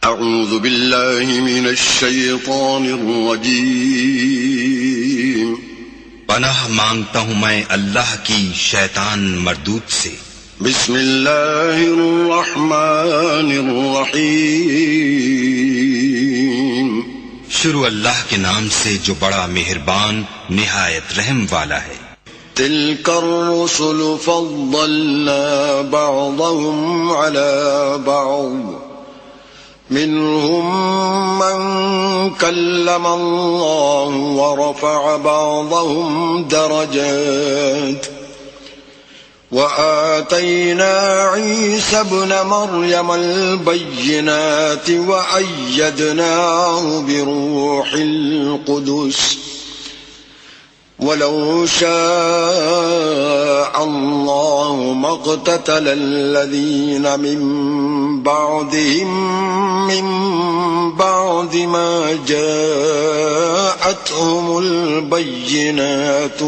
اعوذ باللہ من الشیطان الرجیم پناہ مانگتا ہوں میں اللہ کی شیطان مردود سے۔ بسم اللہ الرحمن الرحیم شروع اللہ کے نام سے جو بڑا مہربان نہایت رحم والا ہے۔ تلک الرسل فضلنا بعضهم على بعض منهم من كلم الله ورفع بعضهم درجات وآتينا عيسى ابن مريم البينات وأيدناه بروح القدس ولو شاء الله ما اقتتل الذين من بعد ما جاءتهم البينات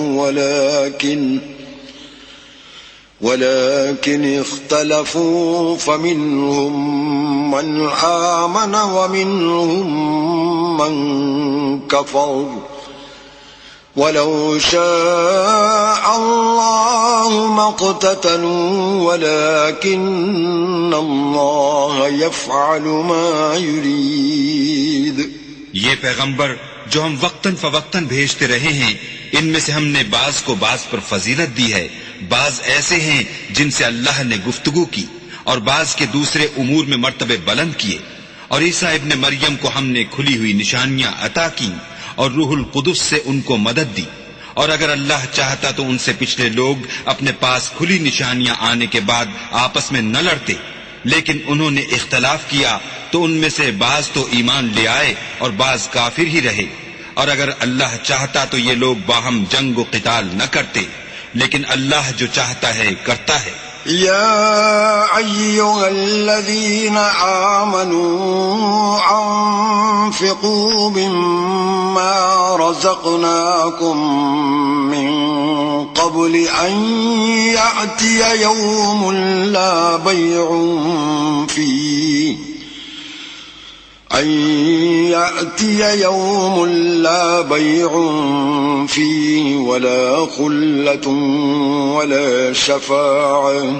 ولكن اختلفوا فمنهم من آمن ومنهم من كفر ولو شاء الله ما اقتتلوا ولكن الله يفعل ما يريد۔ یہ پیغمبر جو ہم وقتاً فوقتاً بھیجتے رہے ہیں، ان میں سے ہم نے بعض کو بعض پر فضیلت دی ہے، بعض ایسے ہیں جن سے اللہ نے گفتگو کی، اور بعض کے دوسرے امور میں مرتبے بلند کیے، اور عیسیٰ ابن مریم کو ہم نے کھلی ہوئی نشانیاں عطا کی اور روح القدس سے ان کو مدد دی، اور اگر اللہ چاہتا تو ان سے پچھلے لوگ اپنے پاس کھلی نشانیاں آنے کے بعد آپس میں نہ لڑتے، لیکن انہوں نے اختلاف کیا تو ان میں سے بعض تو ایمان لے آئے اور بعض کافر ہی رہے، اور اگر اللہ چاہتا تو یہ لوگ باہم جنگ و قتال نہ کرتے، لیکن اللہ جو چاہتا ہے کرتا ہے۔ يا أيها الذين آمنوا أنفقوا مما رزقناكم من قبل أن يأتي يوم لا بيع فيه ولا خلة ولا شفاعة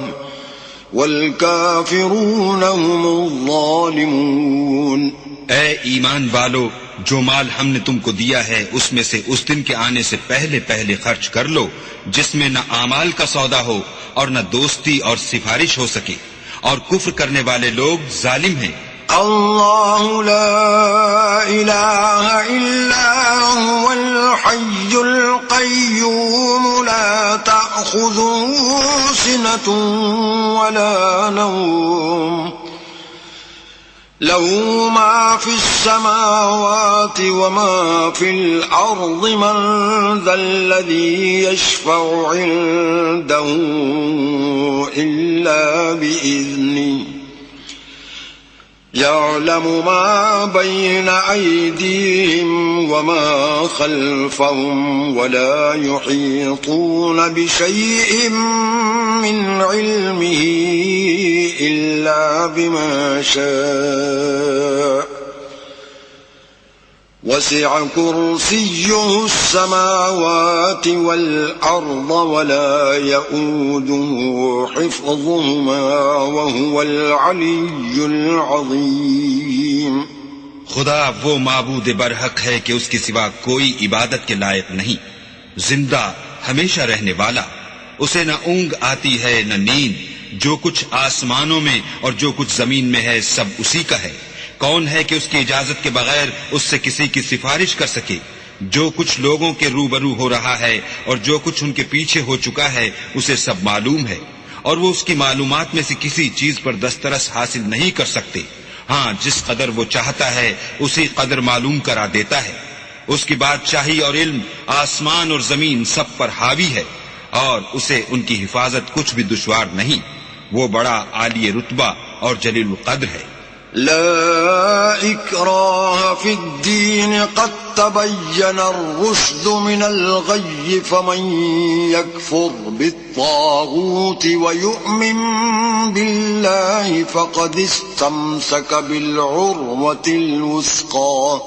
والكافرون هم الظالمون۔ اے ایمان والو، جو مال ہم نے تم کو دیا ہے اس میں سے اس دن کے آنے سے پہلے پہلے خرچ کر لو جس میں نہ اعمال کا سودا ہو اور نہ دوستی اور سفارش ہو سکے، اور کفر کرنے والے لوگ ظالم ہیں۔ اللہ لا الہ الا هو الحی القیوم لا تأخذه سنة ولا نوم له ما في السماوات وما في الأرض من ذا الذي يشفع عنده إلا بإذنه يعلم ما بين أيديهم وما خلفهم ولا يحيطون بشيء من علمه إلا بما شاء وسع كرسيه السماوات والأرض ولا يؤوده حفظهما وهو العلي العظيم۔ خدا وہ معبود برحق ہے کہ اس کے سوا کوئی عبادت کے لائق نہیں، زندہ ہمیشہ رہنے والا، اسے نہ اونگ آتی ہے نہ نیند، جو کچھ آسمانوں میں اور جو کچھ زمین میں ہے سب اسی کا ہے۔ کون ہے کہ اس کی اجازت کے بغیر اس سے کسی کی سفارش کر سکے؟ جو کچھ لوگوں کے روبرو ہو رہا ہے اور جو کچھ ان کے پیچھے ہو چکا ہے اسے سب معلوم ہے، اور وہ اس کی معلومات میں سے کسی چیز پر دسترس حاصل نہیں کر سکتے۔ ہاں، جس قدر وہ چاہتا ہے اسی قدر معلوم کرا دیتا ہے۔ اس کی بادشاہی اور علم آسمان اور زمین سب پر حاوی ہے، اور اسے ان کی حفاظت کچھ بھی دشوار نہیں۔ وہ بڑا عالی رتبہ اور جلیل القدر ہے۔ لا اکراہ فی الدین قد تبين الرشد من الغي فمن يكفر بالطاغوت ويؤمن بالله فقد استمسك بالعروة الوثقى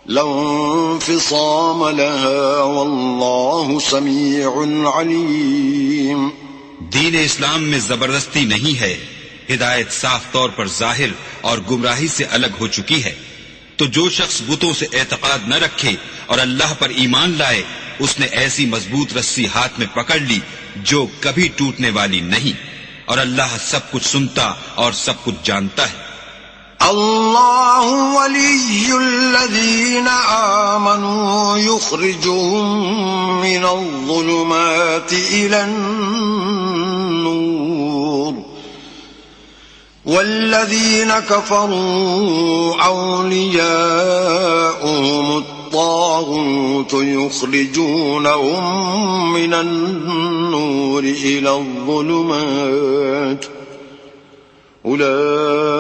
لا انفصام لها والله سميع عليم. دین اسلام میں زبردستی نہیں ہے، ہدایت صاف طور پر ظاہر اور گمراہی سے الگ ہو چکی ہے. تو جو شخص بتوں سے اعتقاد نہ رکھے اور اللہ پر ایمان لائے، اس نے ایسی مضبوط رسی ہاتھ میں پکڑ لی جو کبھی ٹوٹنے والی نہیں، اور اللہ سب کچھ سنتا اور سب کچھ جانتا ہے. اللہ ولی الذین آمنوا یخرجهم من الظلمات الى النور والذین کفروا اولیاؤهم الطاغوت یخرجونهم من النور الى الظلمات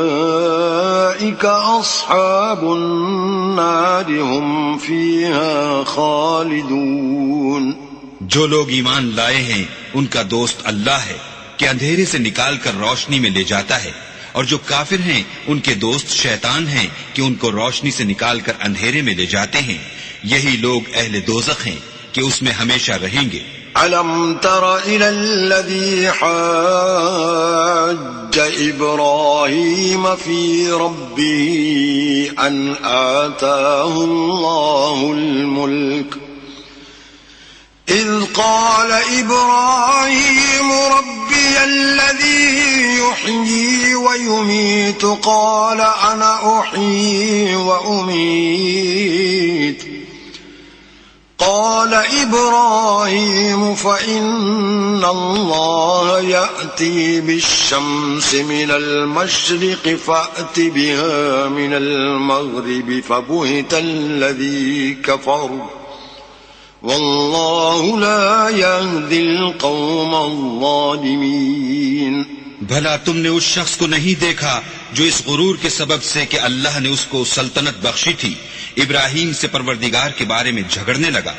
اولئک اصحاب النار هم فیها خالدون. جو لوگ ایمان لائے ہیں ان کا دوست اللہ ہے کہ اندھیرے سے نکال کر روشنی میں لے جاتا ہے، اور جو کافر ہیں ان کے دوست شیطان ہیں کہ ان کو روشنی سے نکال کر اندھیرے میں لے جاتے ہیں. یہی لوگ اہل دوزخ ہیں کہ اس میں ہمیشہ رہیں گے. أَلَمْ تَرَ إِلَى الَّذِي حَاجَّ إِبْرَاهِيمَ فِي رَبِّهِ أَنْ آتَاهُ اللَّهُ الْمُلْكَ إِذْ قَالَ إِبْرَاهِيمُ رَبِّيَ الَّذِي يُحْيِي وَيُمِيتُ قَالَ أَنَا أُحْيِي وَأُمِيتُ قال إبراهيم فإن الله يأتي بالشمس من المشرق فأت بها من المغرب فبهت الذي كفر والله لا يهدي القوم الظالمين. بھلا تم نے اس شخص کو نہیں دیکھا جو اس غرور کے سبب سے کہ اللہ نے اس کو سلطنت بخشی تھی ابراہیم سے پروردگار کے بارے میں جھگڑنے لگا؟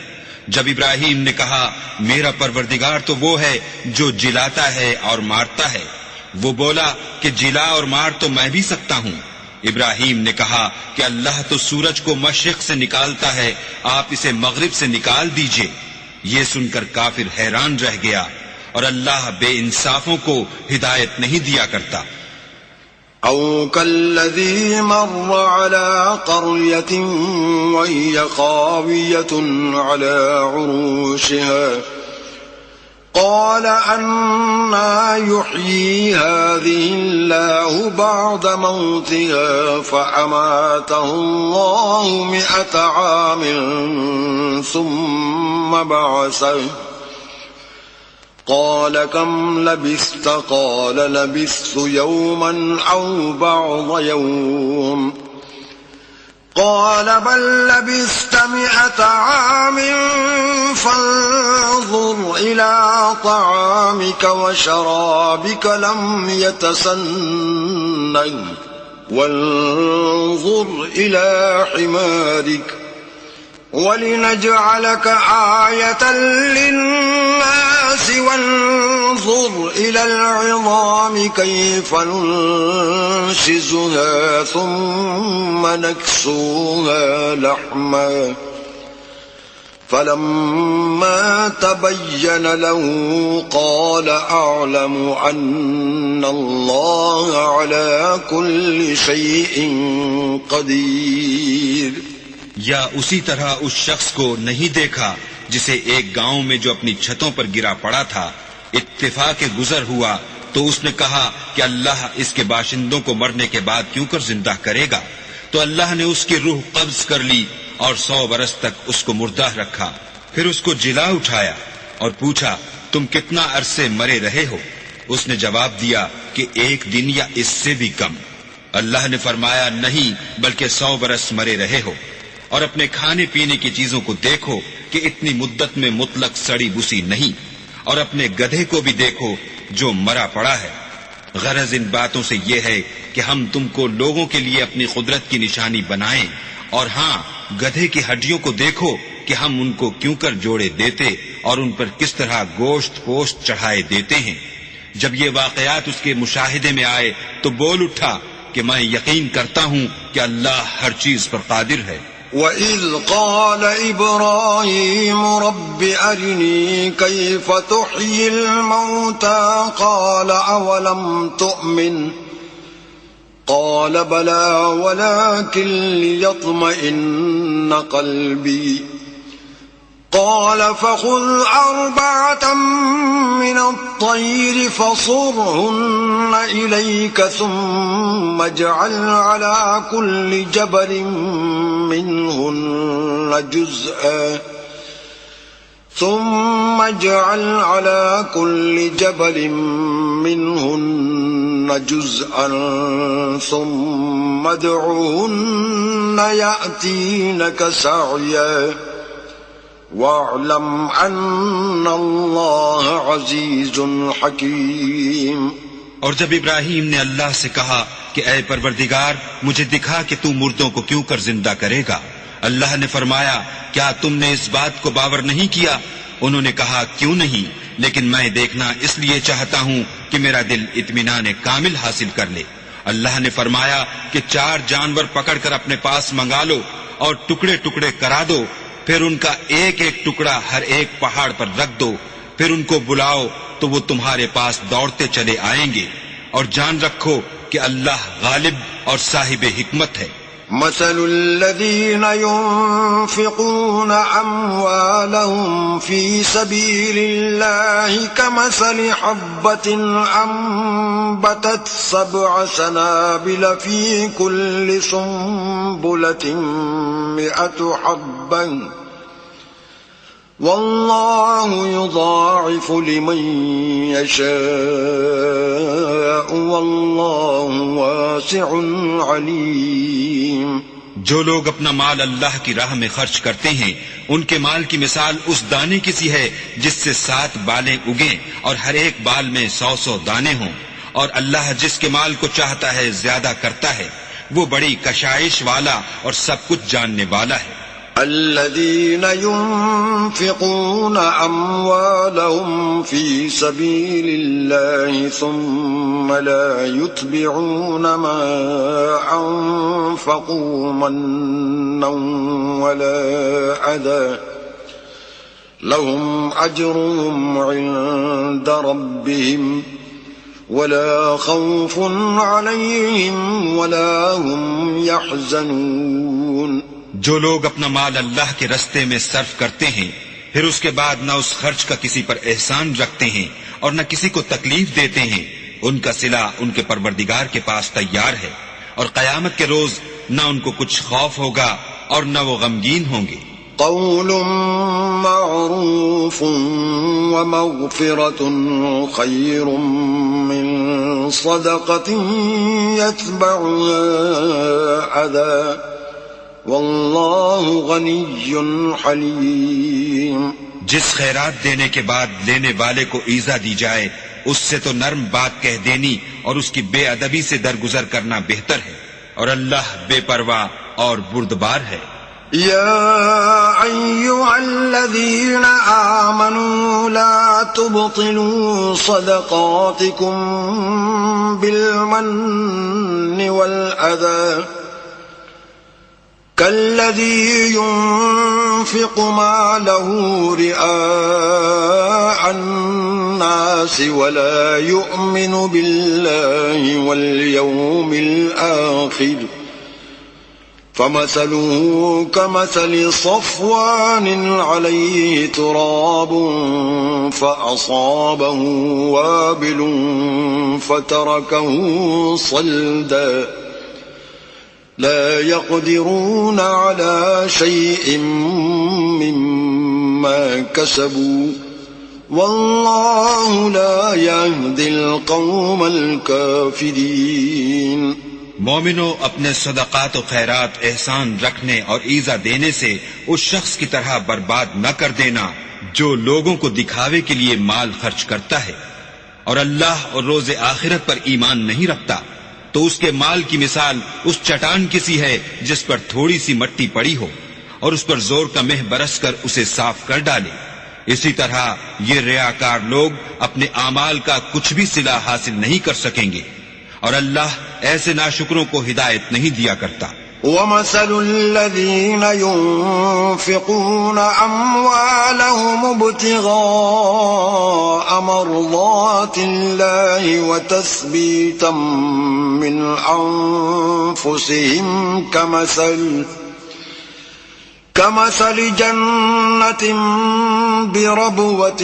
جب ابراہیم نے کہا میرا پروردگار تو وہ ہے جو جلاتا ہے اور مارتا ہے، وہ بولا کہ جلا اور مار تو میں بھی سکتا ہوں. ابراہیم نے کہا کہ اللہ تو سورج کو مشرق سے نکالتا ہے، آپ اسے مغرب سے نکال دیجئے. یہ سن کر کافر حیران رہ گیا، اور اللہ بے انصافوں کو ہدایت نہیں دیا کرتا. أو كالذي مر على قرية وهي خاوية على عروشها قال أنى يحيي هذه الله بعد موتها فأماته الله 100 عام ثم بعثه قال كم لبثت قال لبثت يوما أو بعض يوم قال بل لبثت 100 عام فانظر إلى طعامك وشرابك لم يتسنه وانظر إلى حمارك ولنجعلك آية للناس وانظر إلى العظام كيف ننشزها ثم نكسوها لحما فلما تبين له قال أعلم أن الله على كل شيء قدير. یا اسی طرح اس شخص کو نہیں دیکھا جسے ایک گاؤں میں جو اپنی چھتوں پر گرا پڑا تھا اتفاق گزر ہوا تو اس نے کہا کہ اللہ اس کے باشندوں کو مرنے کے بعد کیوں کر زندہ کرے گا؟ تو اللہ نے اس کی روح قبض کر لی اور 100 برس تک اس کو مردہ رکھا. پھر اس کو جلا اٹھایا اور پوچھا تم کتنا عرصے مرے رہے ہو؟ اس نے جواب دیا کہ 1 دن یا اس سے بھی کم. اللہ نے فرمایا نہیں بلکہ 100 برس مرے رہے ہو. اور اپنے کھانے پینے کی چیزوں کو دیکھو کہ اتنی مدت میں مطلق سڑی بسی نہیں، اور اپنے گدھے کو بھی دیکھو جو مرا پڑا ہے. غرض ان باتوں سے یہ ہے کہ ہم تم کو لوگوں کے لیے اپنی قدرت کی نشانی بنائیں، اور ہاں گدھے کی ہڈیوں کو دیکھو کہ ہم ان کو کیوں کر جوڑے دیتے اور ان پر کس طرح گوشت پوشت چڑھائے دیتے ہیں۔ جب یہ واقعات اس کے مشاہدے میں آئے تو بول اٹھا کہ میں یقین کرتا ہوں کہ اللہ ہر چیز پر قادر ہے۔ وَإِذْ قَالَ إِبْرَاهِيمُ رَبِّ أَرِنِي كَيْفَ تُحْيِي الْمَوْتَى قَالَ أَوَلَمْ تُؤْمِنْ قَالَ بَلَى وَلَكِنْ لِيَطْمَئِنَّ قَلْبِي قال فخذ 4 من الطير فصرهن إليك ثم اجعل على كل جبل منهن جزءا ثم ادعهن يأتينك سعيا وَاعْلَمْ أَنَّ اللَّهَ عَزِيزٌ حَكِيمٌ۔ اور جب ابراہیم نے اللہ سے کہا کہ اے پروردگار مجھے دکھا کہ تو مردوں کو کیوں کر زندہ کرے گا، اللہ نے فرمایا کیا تم نے اس بات کو باور نہیں کیا؟ انہوں نے کہا کیوں نہیں، لیکن میں دیکھنا اس لیے چاہتا ہوں کہ میرا دل اطمینان کامل حاصل کر لے۔ اللہ نے فرمایا کہ 4 جانور پکڑ کر اپنے پاس منگا لو اور ٹکڑے ٹکڑے کرا دو، پھر ان کا ایک ایک ٹکڑا ہر ایک پہاڑ پر رکھ دو، پھر ان کو بلاؤ تو وہ تمہارے پاس دوڑتے چلے آئیں گے، اور جان رکھو کہ اللہ غالب اور صاحب حکمت ہے۔ مثل الذين ينفقون أموالهم في سبيل الله كمثل حبة أنبتت 7 سنابل في كل سنبلة 100 حبة والله يضاعف لمن يشاء والله واسع عليم۔ جو لوگ اپنا مال اللہ کی راہ میں خرچ کرتے ہیں ان کے مال کی مثال اس دانے کی سی ہے جس سے 7 بالیں اگیں اور ہر ایک بال میں 100 دانے ہوں، اور اللہ جس کے مال کو چاہتا ہے زیادہ کرتا ہے، وہ بڑی کشائش والا اور سب کچھ جاننے والا ہے۔ الذين ينفقون أموالهم في سبيل الله ثم لا يتبعون ما أنفقوا منا ولا أذى لهم أجرهم عند ربهم ولا خوف عليهم ولا هم يحزنون۔ جو لوگ اپنا مال اللہ کے رستے میں صرف کرتے ہیں پھر اس کے بعد نہ اس خرچ کا کسی پر احسان رکھتے ہیں اور نہ کسی کو تکلیف دیتے ہیں، ان کا صلہ ان کے پروردگار کے پاس تیار ہے، اور قیامت کے روز نہ ان کو کچھ خوف ہوگا اور نہ وہ غمگین ہوں گے۔ قول معروف ومغفرة خير من صدقة يتبعها أذى واللہ غنی حلیم۔ جس خیرات دینے کے بعد لینے والے کو ایذا دی جائے اس سے تو نرم بات کہہ دینی اور اس کی بے ادبی سے درگزر کرنا بہتر ہے، اور اللہ بے پرواہ اور بردبار ہے۔ یا ایھا الذین آمنوا لا تبطلوا صدقاتکم بالمن والأذى كالذي ينفق ماله رئاء الناس ولا يؤمن بالله واليوم الآخر فمثله كمثل صفوان عليه تراب فأصابه وابل فتركه صلدا لا يقدرون على شيء مما كسبوا والله لا يهدي القوم الكافرين۔ مومنو اپنے صدقات و خیرات احسان رکھنے اور ایذا دینے سے اس شخص کی طرح برباد نہ کر دینا جو لوگوں کو دکھاوے کے لیے مال خرچ کرتا ہے اور اللہ اور روز آخرت پر ایمان نہیں رکھتا، تو اس کے مال کی مثال اس چٹان کی سی ہے جس پر تھوڑی سی مٹی پڑی ہو، اور اس پر زور کا مہ برس کر اسے صاف کر ڈالے. اسی طرح یہ ریاکار لوگ اپنے اعمال کا کچھ بھی صلہ حاصل نہیں کر سکیں گے، اور اللہ ایسے ناشکروں کو ہدایت نہیں دیا کرتا. ومثل الذين ينفقون أموالهم ابتغاء مرضات الله وتثبيتا من أنفسهم كمثل جنة بربوة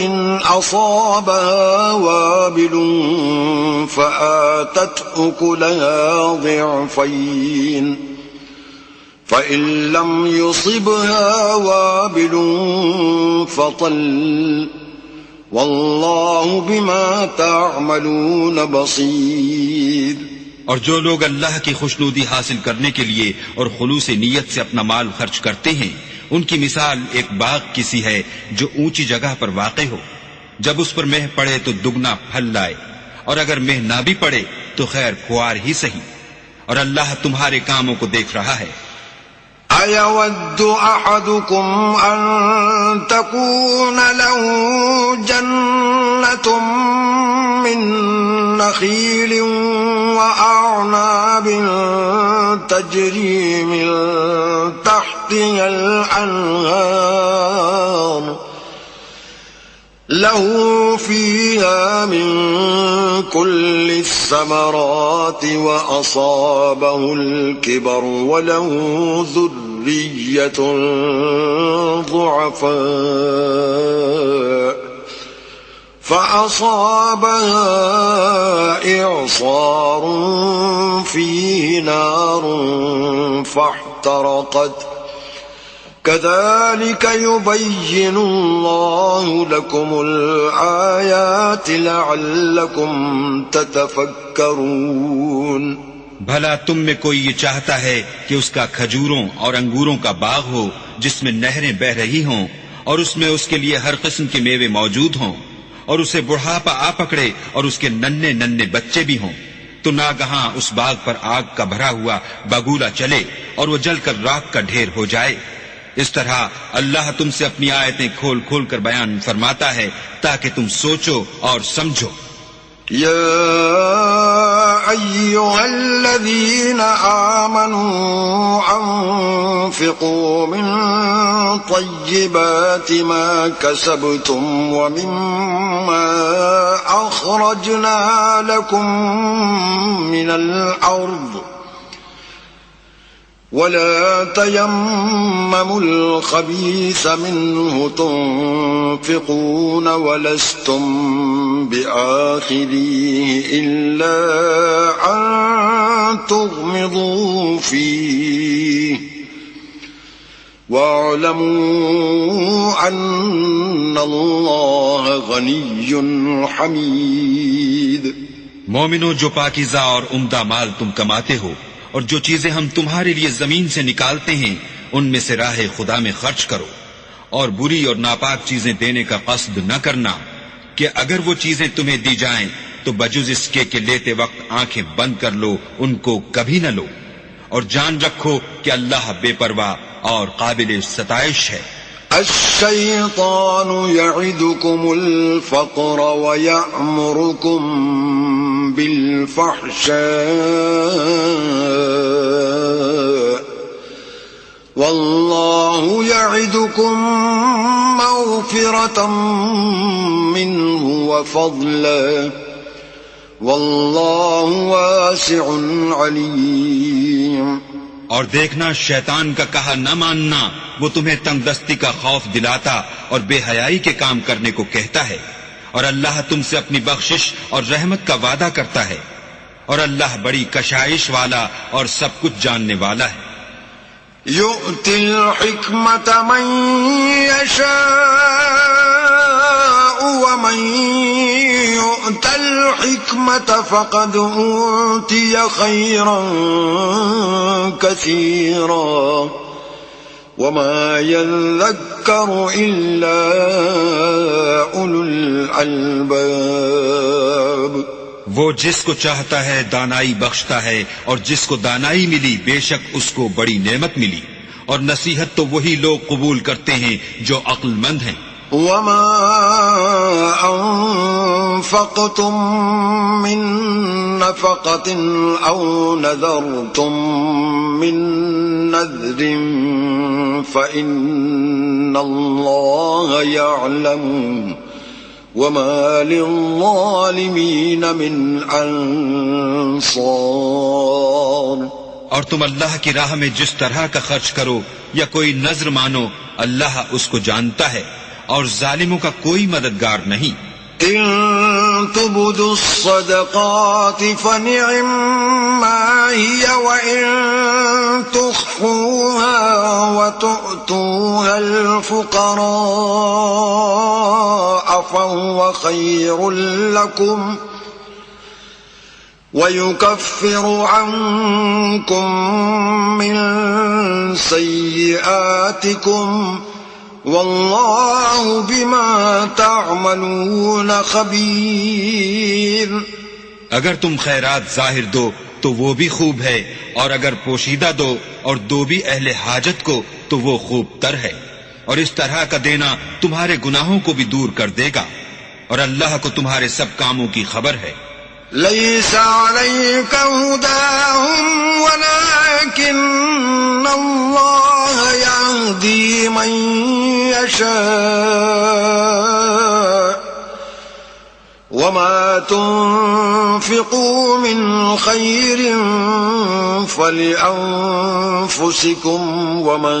أصابها وابل فآتت أكلها ضعفين فإن لم يصبها وابل فطل والله بما تعملون بصير. اور جو لوگ اللہ کی خوشنودی حاصل کرنے کے لیے اور خلوص نیت سے اپنا مال خرچ کرتے ہیں، ان کی مثال ایک باغ کی سی ہے جو اونچی جگہ پر واقع ہو. جب اس پر مہ پڑے تو دگنا پھل لائے، اور اگر مہ نہ بھی پڑے تو خیر خوار ہی سہی، اور اللہ تمہارے کاموں کو دیکھ رہا ہے. أَيَوَدُّ أَحَدُكُمْ أَن تَكُونَ لَهُ جَنَّةٌ مِّن نَّخِيلٍ وَأَعْنَابٍ تَجْرِي مِن تَحْتِهَا الْأَنْهَارُ له فيها من كل الثمرات وأصابه الكبر وله ذرية ضعفاء فأصابها إعصار فيه نار فاحترقت كذلك يبين الله لكم الآيات لعلكم تتفكرون. بھلا تم میں کوئی یہ چاہتا ہے کہ اس کا کھجوروں اور انگوروں کا باغ ہو جس میں نہریں بہ رہی ہوں اور اس میں اس کے لیے ہر قسم کے میوے موجود ہوں، اور اسے بڑھاپا آ پکڑے اور اس کے ننھے ننھے بچے بھی ہوں، تو ناگہاں اس باغ پر آگ کا بھرا ہوا بگولا چلے اور وہ جل کر راکھ کا ڈھیر ہو جائے. اس طرح اللہ تم سے اپنی آیتیں کھول کھول کر بیان فرماتا ہے تاکہ تم سوچو اور سمجھو. يا أيها الذين آمنوا أنفقوا من طيبات ما كسبتم ومما أخرجنا لكم من الأرض ولا تيمموا الخبيث منه تنفقون ولستم بآخذيه إلا أن تغمضوا فيه واعلموا أن الله غني حميد. مومنو، جو پاکیزہ اور عمدہ مال تم کماتے ہو اور جو چیزیں ہم تمہارے لیے زمین سے نکالتے ہیں ان میں سے راہ خدا میں خرچ کرو، اور بری اور ناپاک چیزیں دینے کا قصد نہ کرنا کہ اگر وہ چیزیں تمہیں دی جائیں تو بجز اس کے کہ لیتے وقت آنکھیں بند کر لو ان کو کبھی نہ لو، اور جان رکھو کہ اللہ بے پرواہ اور قابل ستائش ہے. الشيطان يعدكم الفقر ويأمركم بالفحشاء والله يعدكم مغفرة منه وفضلا والله واسع عليم. اور دیکھنا، شیطان کا کہا نہ ماننا وہ تمہیں تنگ دستی کا خوف دلاتا اور بے حیائی کے کام کرنے کو کہتا ہے، اور اللہ تم سے اپنی بخشش اور رحمت کا وعدہ کرتا ہے، اور اللہ بڑی کشائش والا اور سب کچھ جاننے والا ہے. يؤتي الحكمة من يشاء ومن يؤت الحكمة فقد أوتي خيرا كثيرا وما يذكر إلا أولو الألباب. وہ جس کو چاہتا ہے دانائی بخشتا ہے، اور جس کو دانائی ملی بے شک اس کو بڑی نعمت ملی، اور نصیحت تو وہی لوگ قبول کرتے ہیں جو عقل مند ہیں۔ وما أنفقتم من نفقة أو نذرتم من نذر فإن الله يعلم وما للظالمين من أنصار۔ اور تم اللہ کی راہ میں جس طرح کا خرچ کرو یا کوئی نذر مانو، اللہ اس کو جانتا ہے اور ظالموں کا کوئی مددگار نہیں۔ إن تبدوا الصدقات فنعما هي وإن تخفوها وتؤتوها الفقراء فهو خير لكم ويكفر عنكم من سيئاتكم واللہ بما تعملون خبیر۔ اگر تم خیرات ظاہر دو تو وہ بھی خوب ہے، اور اگر پوشیدہ دو اور دو بھی اہل حاجت کو تو وہ خوب تر ہے، اور اس طرح کا دینا تمہارے گناہوں کو بھی دور کر دے گا، اور اللہ کو تمہارے سب کاموں کی خبر ہے۔ ليس عليك هداهم ولكن الله يهدي من يشاء وما تنفقوا من خير فلأنفسكم وما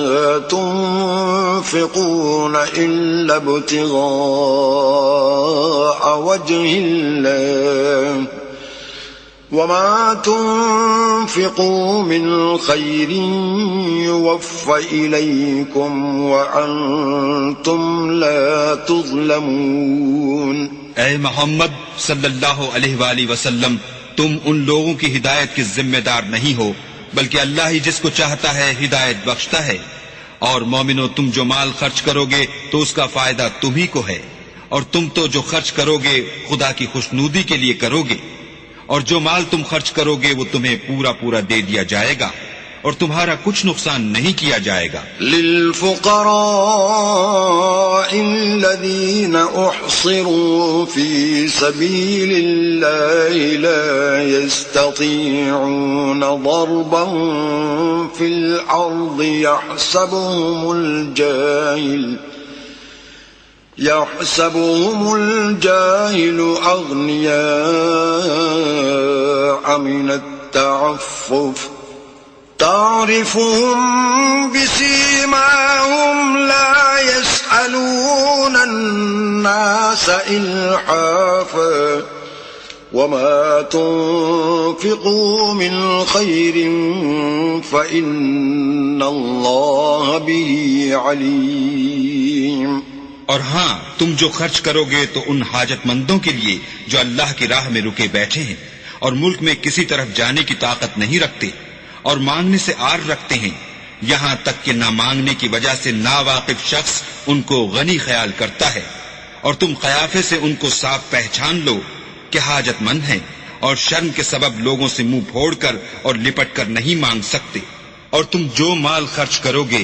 تنفقون إلا ابتغاء وجه الله وما تنفقوا من خير يوفى إليكم وأنتم لا تظلمون۔ اے محمد صلی اللہ علیہ وآلہ وسلم، تم ان لوگوں کی ہدایت کے ذمہ دار نہیں ہو، بلکہ اللہ ہی جس کو چاہتا ہے ہدایت بخشتا ہے۔ اور مومنو، تم جو مال خرچ کرو گے تو اس کا فائدہ تمہیں کو ہے، اور تم تو جو خرچ کرو گے خدا کی خوشنودی کے لیے کرو گے، اور جو مال تم خرچ کرو گے وہ تمہیں پورا پورا دے دیا جائے گا، اور تمہارا کچھ نقصان نہیں کیا جائے گا۔ للفقراء الذين احصروا في سبيل الله لا يستطيعون ضربا في الأرض يحسبهم الجاهل أغنياء من التعفف تعرفهم بسيماهم لا يسألون الناس إلحافا وما تنفقوا من خير فإن الله به عليم۔ اور ہاں، تم جو خرچ کرو گے تو ان حاجت مندوں کے لیے جو اللہ کی راہ میں رکے بیٹھے ہیں اور ملک میں کسی طرف جانے کی طاقت نہیں رکھتے اور مانگنے سے آر رکھتے ہیں، یہاں تک کہ نہ مانگنے کی وجہ سے ناواقف شخص ان کو غنی خیال کرتا ہے، اور تم قیافے سے ان کو صاف پہچان لو کہ حاجت مند ہیں، اور شرم کے سبب لوگوں سے منہ پھوڑ کر اور لپٹ کر نہیں مانگ سکتے۔ اور تم جو مال خرچ کرو گے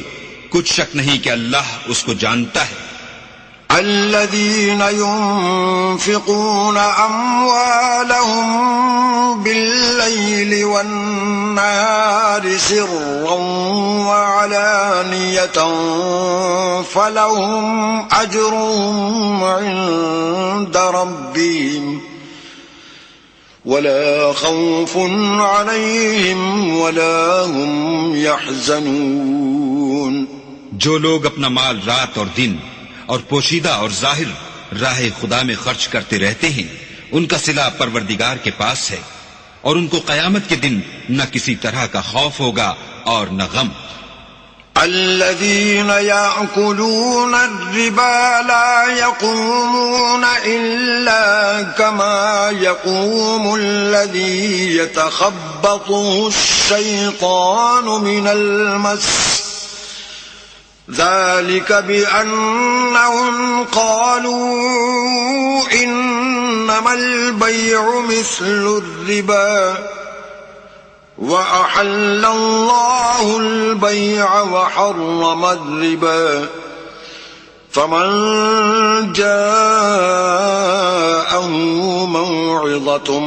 کچھ شک نہیں کہ اللہ اس کو جانتا ہے۔ الذين ينفقون أموالهم بالليل والنهار سرا وعلانية فلهم أجرهم عند ربهم ولا خوف عليهم ولا هم يحزنون۔ جو لوگ اپنا مال رات اور دن اور پوشیدہ اور ظاہر راہ خدا میں خرچ کرتے رہتے ہیں، ان کا صلہ پروردگار کے پاس ہے، اور ان کو قیامت کے دن نہ کسی طرح کا خوف ہوگا اور نہ غم۔ الذين يأكلون الربا لا يقومون إلا كما يقوم الذي يتخبطه الشيطان من المس ذلك بأنهم قالوا إنما البيع مثل الربا وأحل الله البيع البيع وحرم الربا فمن جاءه موعظة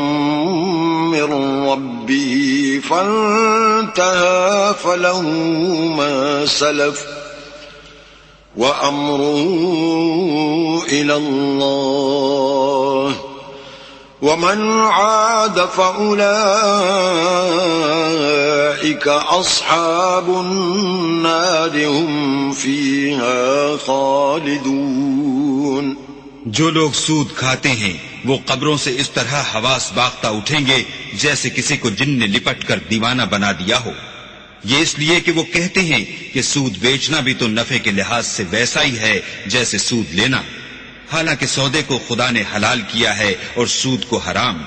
من ربه فانتهى فله ما سلف وأمره إلى الله ومن عاد فأولئك أصحاب النار هم فيها خالدون۔ جو لوگ سود کھاتے ہیں وہ قبروں سے اس طرح حواس باختہ اٹھیں گے جیسے کسی کو جن نے لپٹ کر دیوانہ بنا دیا ہو۔ یہ اس لیے کہ وہ کہتے ہیں کہ سود بیچنا بھی تو نفع کے لحاظ سے ویسا ہی ہے جیسے سود لینا، حالانکہ سودے کو خدا نے حلال کیا ہے اور سود کو حرام۔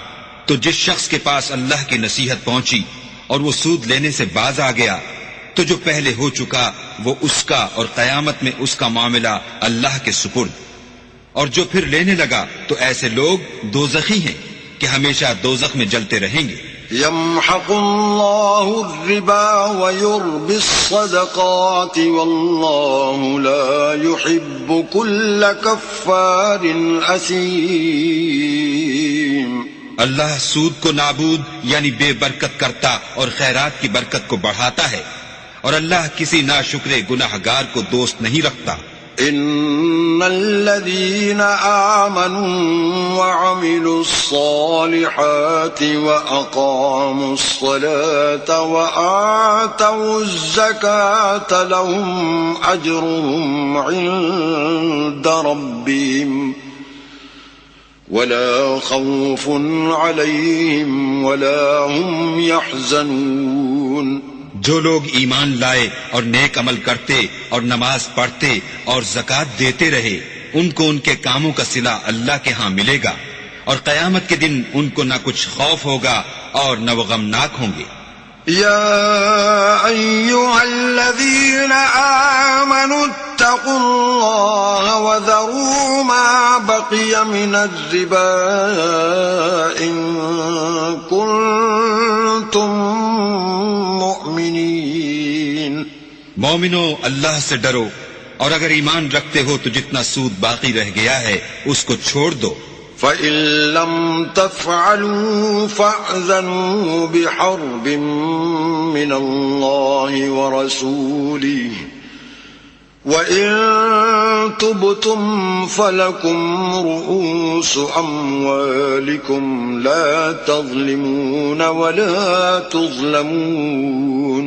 تو جس شخص کے پاس اللہ کی نصیحت پہنچی اور وہ سود لینے سے باز آ گیا تو جو پہلے ہو چکا وہ اس کا اور قیامت میں اس کا معاملہ اللہ کے سپرد۔ اور جو پھر لینے لگا تو ایسے لوگ دوزخی ہیں کہ ہمیشہ دوزخ میں جلتے رہیں گے۔ يمحق الله الربا ويربي الصدقات والله لا يحب كل كفار أثيم۔ اللہ سود کو نابود یعنی بے برکت کرتا اور خیرات کی برکت کو بڑھاتا ہے، اور اللہ کسی ناشکر گناہگار کو دوست نہیں رکھتا۔ ان الذين آمنوا وعملوا الصالحات واقاموا الصلاة وآتوا الزكاة لهم اجرهم عند ربهم ولا خوف عليهم ولا هم يحزنون۔ جو لوگ ایمان لائے اور نیک عمل کرتے اور نماز پڑھتے اور زکوٰۃ دیتے رہے ان کو ان کے کاموں کا صلہ اللہ کے ہاں ملے گا، اور قیامت کے دن ان کو نہ کچھ خوف ہوگا اور نہ وہ غمناک ہوں گے۔ يا أيها الذين آمنوا اتقوا الله وذروا ما بقي من الربا إن كنتم مؤمنين۔ مومنو، اللہ سے ڈرو، اور اگر ایمان رکھتے ہو تو جتنا سود باقی رہ گیا ہے اس کو چھوڑ دو۔ فَإِن لَّمْ تَفْعَلُوا فَأْذَنُوا بِحَرْبٍ مِّنَ اللَّهِ وَرَسُولِهِ وَإِن تُبْتُمْ فَلَكُمْ رُءُوسُ أَمْوَالِكُمْ لَا تَظْلِمُونَ وَلَا تُظْلَمُونَ۔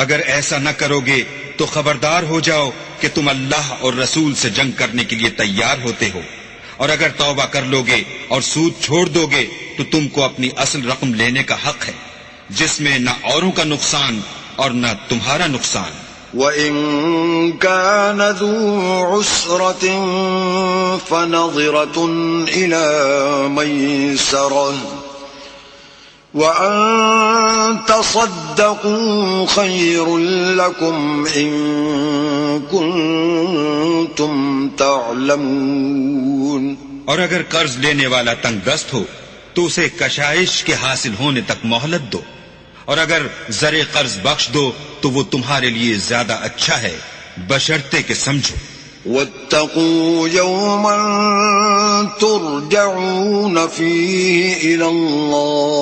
اگر ایسا نہ کرو گے تو خبردار ہو جاؤ کہ تم اللہ اور رسول سے جنگ کرنے کے لیے تیار ہوتے ہو، اور اگر توبہ کر لو گے اور سود چھوڑ دو گے تو تم کو اپنی اصل رقم لینے کا حق ہے، جس میں نہ اوروں کا نقصان اور نہ تمہارا نقصان۔ وَإِن كَانَ ذُو عُسْرَةٍ فَنَظِرَةٌ إِلَى مَيْسَرَةٍ وَأَن تَصَدَّقُوا خَيْرٌ لَّكُمْ إِن كُنتُمْ تَعْلَمُونَ۔ اور اگر قرض لینے والا تنگ دست ہو تو اسے کشائش کے حاصل ہونے تک مہلت دو، اور اگر زر قرض بخش دو تو وہ تمہارے لیے زیادہ اچھا ہے، بشرطے کہ سمجھو۔ وَاتَّقُوا يَوْمًا تُرْجَعُونَ فِيهِ إِلَى اللَّهِ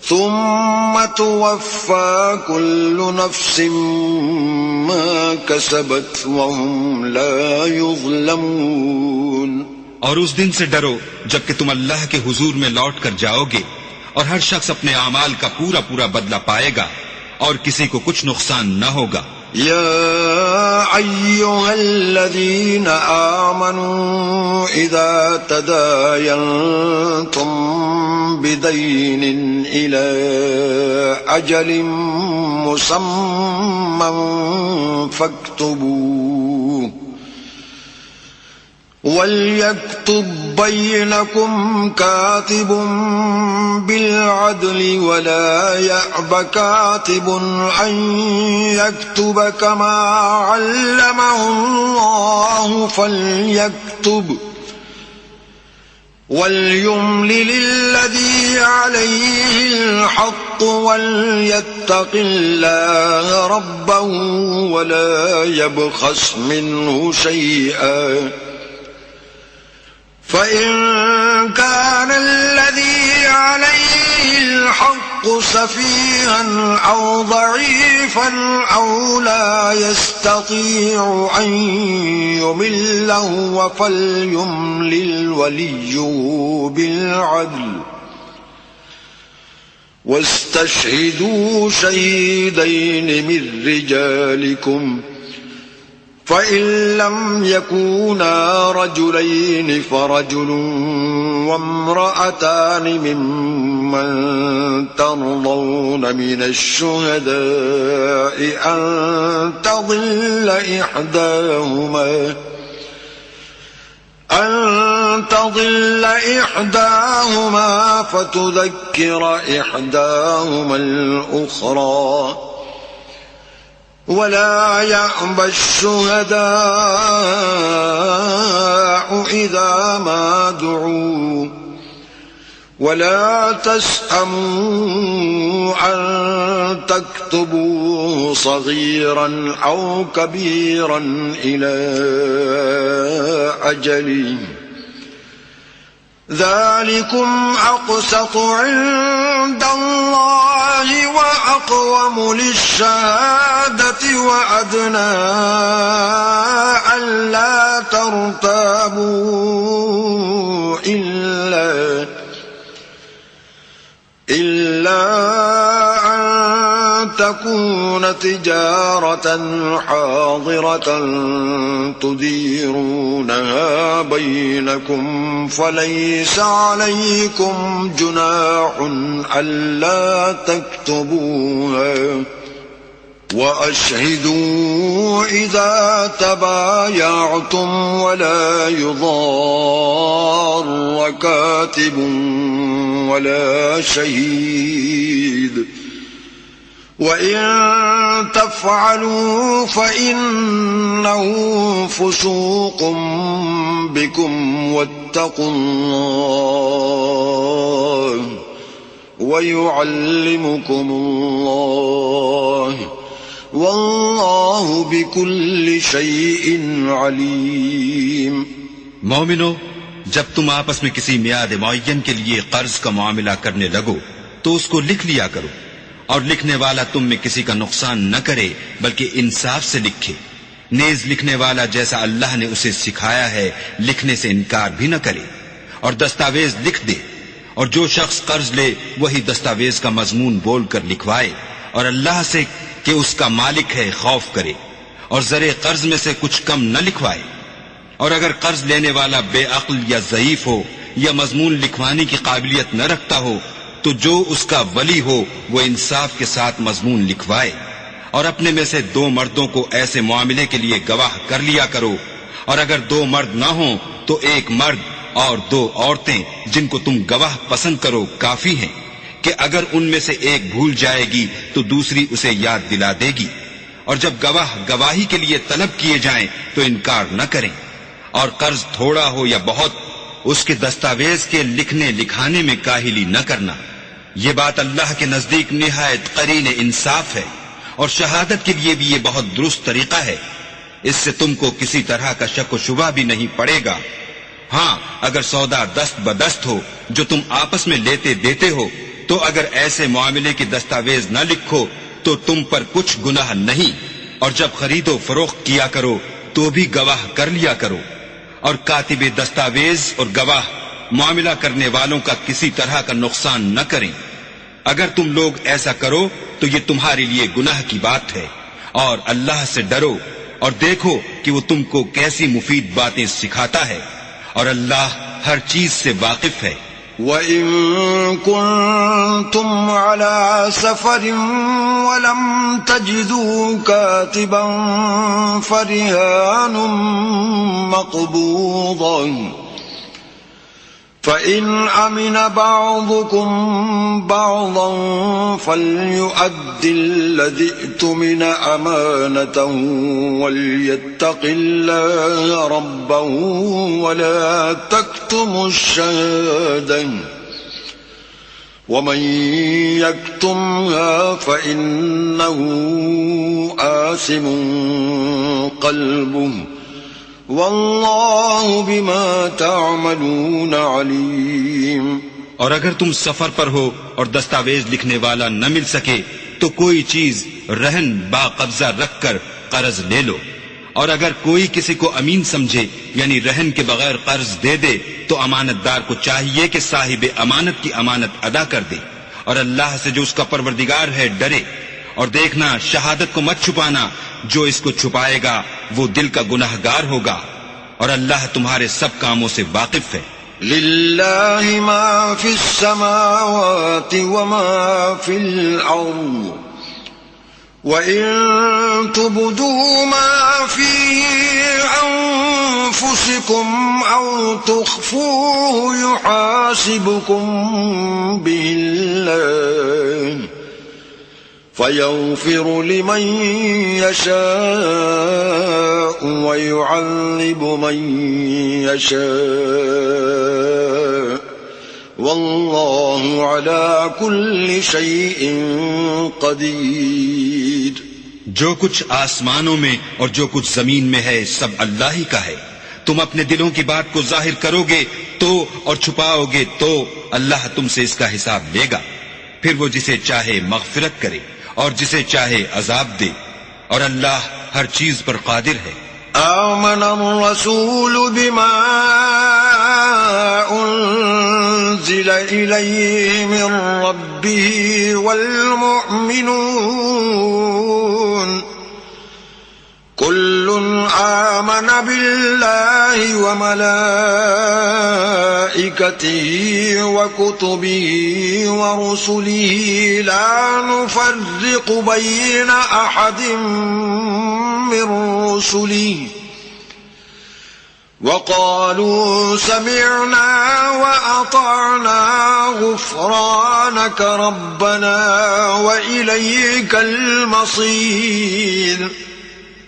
ثُمَّ تُوَفَّى كُلُّ نَفْسٍ مَا كَسَبَتْ وَهُمْ لَا يُظْلَمُونَ۔ اور اس دن سے ڈرو جب کہ تم اللہ کے حضور میں لوٹ کر جاؤ گے، اور ہر شخص اپنے اعمال کا پورا پورا بدلہ پائے گا، اور کسی کو کچھ نقصان نہ ہوگا۔ يا أيها الذين آمنوا إذا تداينتم بدين إلى أجل مسمى فاكتبوه وَلْيَكْتُبْ بَيْنَكُمْ كَاتِبٌ بِالْعَدْلِ وَلَا يَأْبَ كَاتِبٌ أَنْ يَكْتُبَ كَمَا عَلَّمَهُ اللَّهُ فَلْيَكْتُبْ وَلْيُمْلِلِ الَّذِي عَلَيْهِ الْحَقُّ وليتق الله ربه ولا يبخس منه شيئا فإن كان الذي عليه الحق سفيها أو ضعيفا أو لا يستطيع أن يمل هو فليملل وليه بالعدل واستشهدوا شهيدين من رجالكم فإن لم يكونا رجلين فرجل وامرأتان ممن ترضون من الشهداء أن تضل إحداهما فتذكر إحداهما الأخرى ولا يأبى الشهداء إذا ما دعوا ولا تسأموا أن تكتبوه صغيرا أو كبيرا إلى أجله ذلكم أقسط عند الله وأقوم للشهادة وأدنى ألا ترتابوا إلا أن تكون تجارة حاضرة تديرونها بينكم فليس عليكم جناح ألا تكتبوها وأشهدوا إذا تبايعتم ولا يضار كاتب ولا شهيد وإن تفعلوا فإنه فسوق بكم واتقوا الله ويعلمكم الله والله بكل شيء عليم. مومنو، جب تم آپس میں کسی میعاد معین کے لیے قرض کا معاملہ کرنے لگو تو اس کو لکھ لیا کرو، اور لکھنے والا تم میں کسی کا نقصان نہ کرے بلکہ انصاف سے لکھے. نیز لکھنے والا جیسا اللہ نے اسے سکھایا ہے لکھنے سے انکار بھی نہ کرے، اور دستاویز لکھ دے، اور جو شخص قرض لے وہی دستاویز کا مضمون بول کر لکھوائے، اور اللہ سے کہ اس کا مالک ہے خوف کرے، اور زر قرض میں سے کچھ کم نہ لکھوائے. اور اگر قرض لینے والا بے عقل یا ضعیف ہو یا مضمون لکھوانے کی قابلیت نہ رکھتا ہو تو جو اس کا ولی ہو وہ انصاف کے ساتھ مضمون لکھوائے. اور اپنے میں سے 2 مردوں کو ایسے معاملے کے لیے گواہ کر لیا کرو، اور اگر 2 مرد نہ ہوں تو 1 مرد اور 2 عورتیں جن کو تم گواہ پسند کرو کافی ہیں، کہ اگر ان میں سے ایک بھول جائے گی تو دوسری اسے یاد دلا دے گی. اور جب گواہ گواہی کے لیے طلب کیے جائیں تو انکار نہ کریں. اور قرض تھوڑا ہو یا بہت اس کے دستاویز کے لکھنے لکھانے میں کاہلی نہ کرنا. یہ بات اللہ کے نزدیک نہایت قرین انصاف ہے، اور شہادت کے لیے بھی یہ بہت درست طریقہ ہے. اس سے تم کو کسی طرح کا شک و شبہ بھی نہیں پڑے گا. ہاں، اگر سودا دست بدست ہو جو تم آپس میں لیتے دیتے ہو تو اگر ایسے معاملے کی دستاویز نہ لکھو تو تم پر کچھ گناہ نہیں. اور جب خرید و فروخت کیا کرو تو بھی گواہ کر لیا کرو، اور کاتب دستاویز اور گواہ معاملہ کرنے والوں کا کسی طرح کا نقصان نہ کریں. اگر تم لوگ ایسا کرو تو یہ تمہارے لیے گناہ کی بات ہے. اور اللہ سے ڈرو اور دیکھو کہ وہ تم کو کیسی مفید باتیں سکھاتا ہے، اور اللہ ہر چیز سے واقف ہے. وَإِن كُنتُمْ عَلَى سَفَرٍ وَلَمْ تَجِدُوا كَاتِبًا فَرِهَانٌ مَّقْبُوضٌ فَإِنْ أَمِنَ بَعْضُكُمْ بَعْضًا فَلْيُؤَدِّ الَّذِي اؤْتُمِنَ أَمَانَتَهُ وَلْيَتَّقِ اللَّهَ رَبَّهُ وَلَا تَكْتُمُوا الشَّهَادَةَ ومن يكتمها فإنه آثم قلبه والله بما تعملون عليم۔ اور اگر تم سفر پر ہو اور دستاویز لکھنے والا نہ مل سکے تو کوئی چیز رہن با قبضہ رکھ کر قرض لے لو، اور اگر کوئی کسی کو امین سمجھے یعنی رہن کے بغیر قرض دے دے تو امانت دار کو چاہیے کہ صاحب امانت کی امانت ادا کر دے، اور اللہ سے جو اس کا پروردگار ہے ڈرے، اور دیکھنا شہادت کو مت چھپانا، جو اس کو چھپائے گا وہ دل کا گناہگار ہوگا، اور اللہ تمہارے سب کاموں سے واقف ہے۔ للہ ما فی السماوات وما فی الارض وَإِن تُبْدُوا مَا فِي أَنفُسِكُمْ أَوْ تُخْفُوهُ يُحَاسِبْكُم بِهِ اللَّهُ فَيَغْفِرُ لِمَن يَشَاءُ وَيُعَذِّبُ مَن يَشَاءُ واللہ علی کل شیء قدیر۔ جو کچھ آسمانوں میں اور جو کچھ زمین میں ہے سب اللہ ہی کا ہے، تم اپنے دلوں کی بات کو ظاہر کرو گے تو اور چھپاؤ گے تو اللہ تم سے اس کا حساب لے گا، پھر وہ جسے چاہے مغفرت کرے اور جسے چاہے عذاب دے، اور اللہ ہر چیز پر قادر ہے۔ آمن الرسول بما انزل الیہ من ربہ والمؤمنون کل آمن باللہ وملائکتہ وکتبہ ورسلہ لا نفرق بین احد من رسلہ وقالوا سمعنا وأطعنا غفرانك ربنا وإليك المصير۔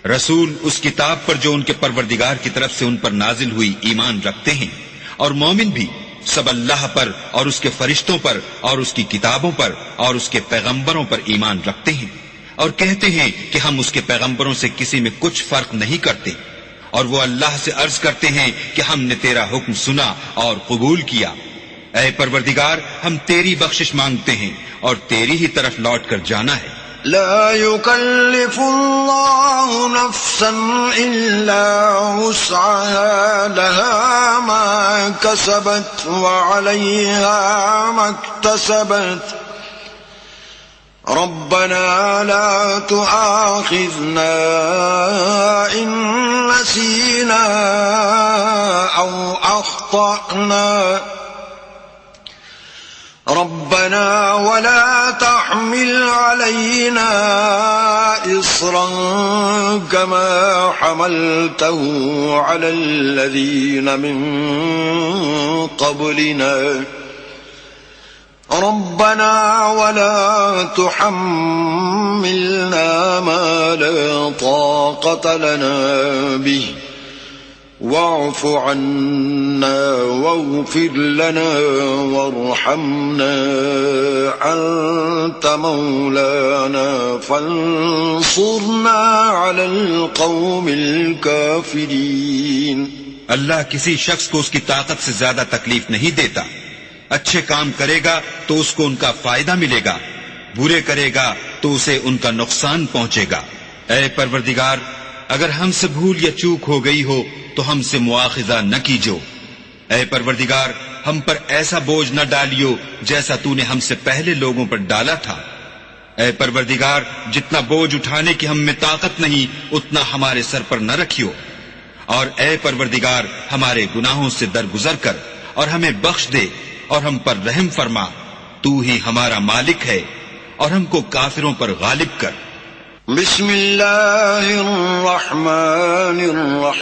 رسول اس کتاب پر جو ان کے پروردگار کی طرف سے ان پر نازل ہوئی ایمان رکھتے ہیں، اور مومن بھی سب اللہ پر اور اس کے فرشتوں پر اور اس کی کتابوں پر اور اس کے پیغمبروں پر ایمان رکھتے ہیں، اور کہتے ہیں کہ ہم اس کے پیغمبروں سے کسی میں کچھ فرق نہیں کرتے، اور وہ اللہ سے عرض کرتے ہیں کہ ہم نے تیرا حکم سنا اور قبول کیا۔ اے پروردگار، ہم تیری بخشش مانگتے ہیں اور تیری ہی طرف لوٹ کر جانا ہے۔ لا يكلف الله نفسا إلا وسعها لها ما كسبت وعليها ما اكتسبت ربنا لا تؤاخذنا إن نسينا أو أخطأنا ربنا ولا تحمل علينا إصرا كما حملته على الذين من قبلنا ربنا ولا تحملنا ما لا طاقة لنا به واعف عنا واغفر لنا وارحمنا أنت مولانا فانصرنا على القوم الكافرين۔ اللہ کسی شخص کو اس کی طاقت سے زیادہ تکلیف نہیں دیتا، اچھے کام کرے گا تو اس کو ان کا فائدہ ملے گا، برے کرے گا تو اسے ان کا نقصان پہنچے گا۔ اے پروردگار، اگر ہم سے بھول یا چوک ہو گئی ہو تو ہم سے مواخذہ نہ کیجو۔ اے پروردگار، ہم پر ایسا بوجھ نہ ڈالیو جیسا تو نے ہم سے پہلے لوگوں پر ڈالا تھا۔ اے پروردگار، جتنا بوجھ اٹھانے کی ہم میں طاقت نہیں اتنا ہمارے سر پر نہ رکھیو، اور اے پروردگار ہمارے گناہوں سے درگزر کر اور ہمیں بخش دے اور ہم پر رحم فرما، تو ہی ہمارا مالک ہے اور ہم کو کافروں پر غالب کر۔ بسم اللہ الرحمن الرحیم۔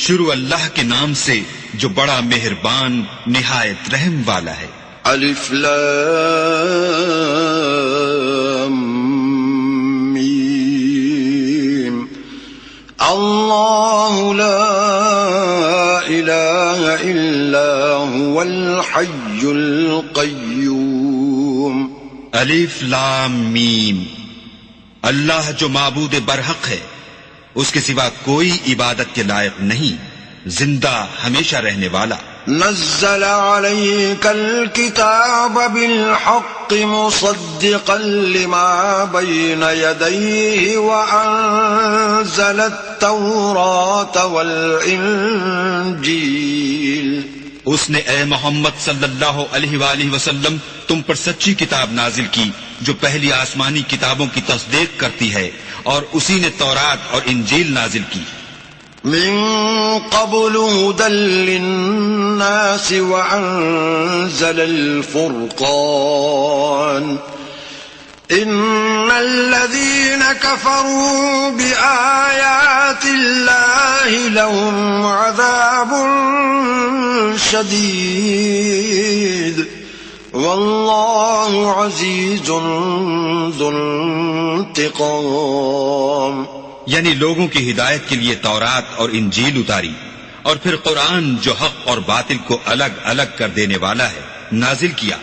شروع اللہ کے نام سے جو بڑا مہربان نہایت رحم والا ہے۔ الف لام میم۔ اللہ لا الہ الا هو الحی الحي القيوم الف لام میم، اللہ جو معبود برحق ہے، اس کے سوا کوئی عبادت کے لائق نہیں، زندہ ہمیشہ رہنے والا۔ نزل عليك الكتاب بالحق مصدقا لما بين يديه وأنزل التوراة والإنجيل۔ اس نے اے محمد صلی اللہ علیہ وآلہ وسلم تم پر سچی کتاب نازل کی جو پہلی آسمانی کتابوں کی تصدیق کرتی ہے، اور اسی نے تورات اور انجیل نازل کی۔ من قبل هدى للناس وأنزل الفرقان إن الذين كفروا بآيات الله لهم عذاب شديد والله عزيز ذو انتقام۔ یعنی لوگوں کی ہدایت کے لیے تورات اور انجیل اتاری، اور پھر قرآن جو حق اور باطل کو الگ الگ کر دینے والا ہے نازل کیا۔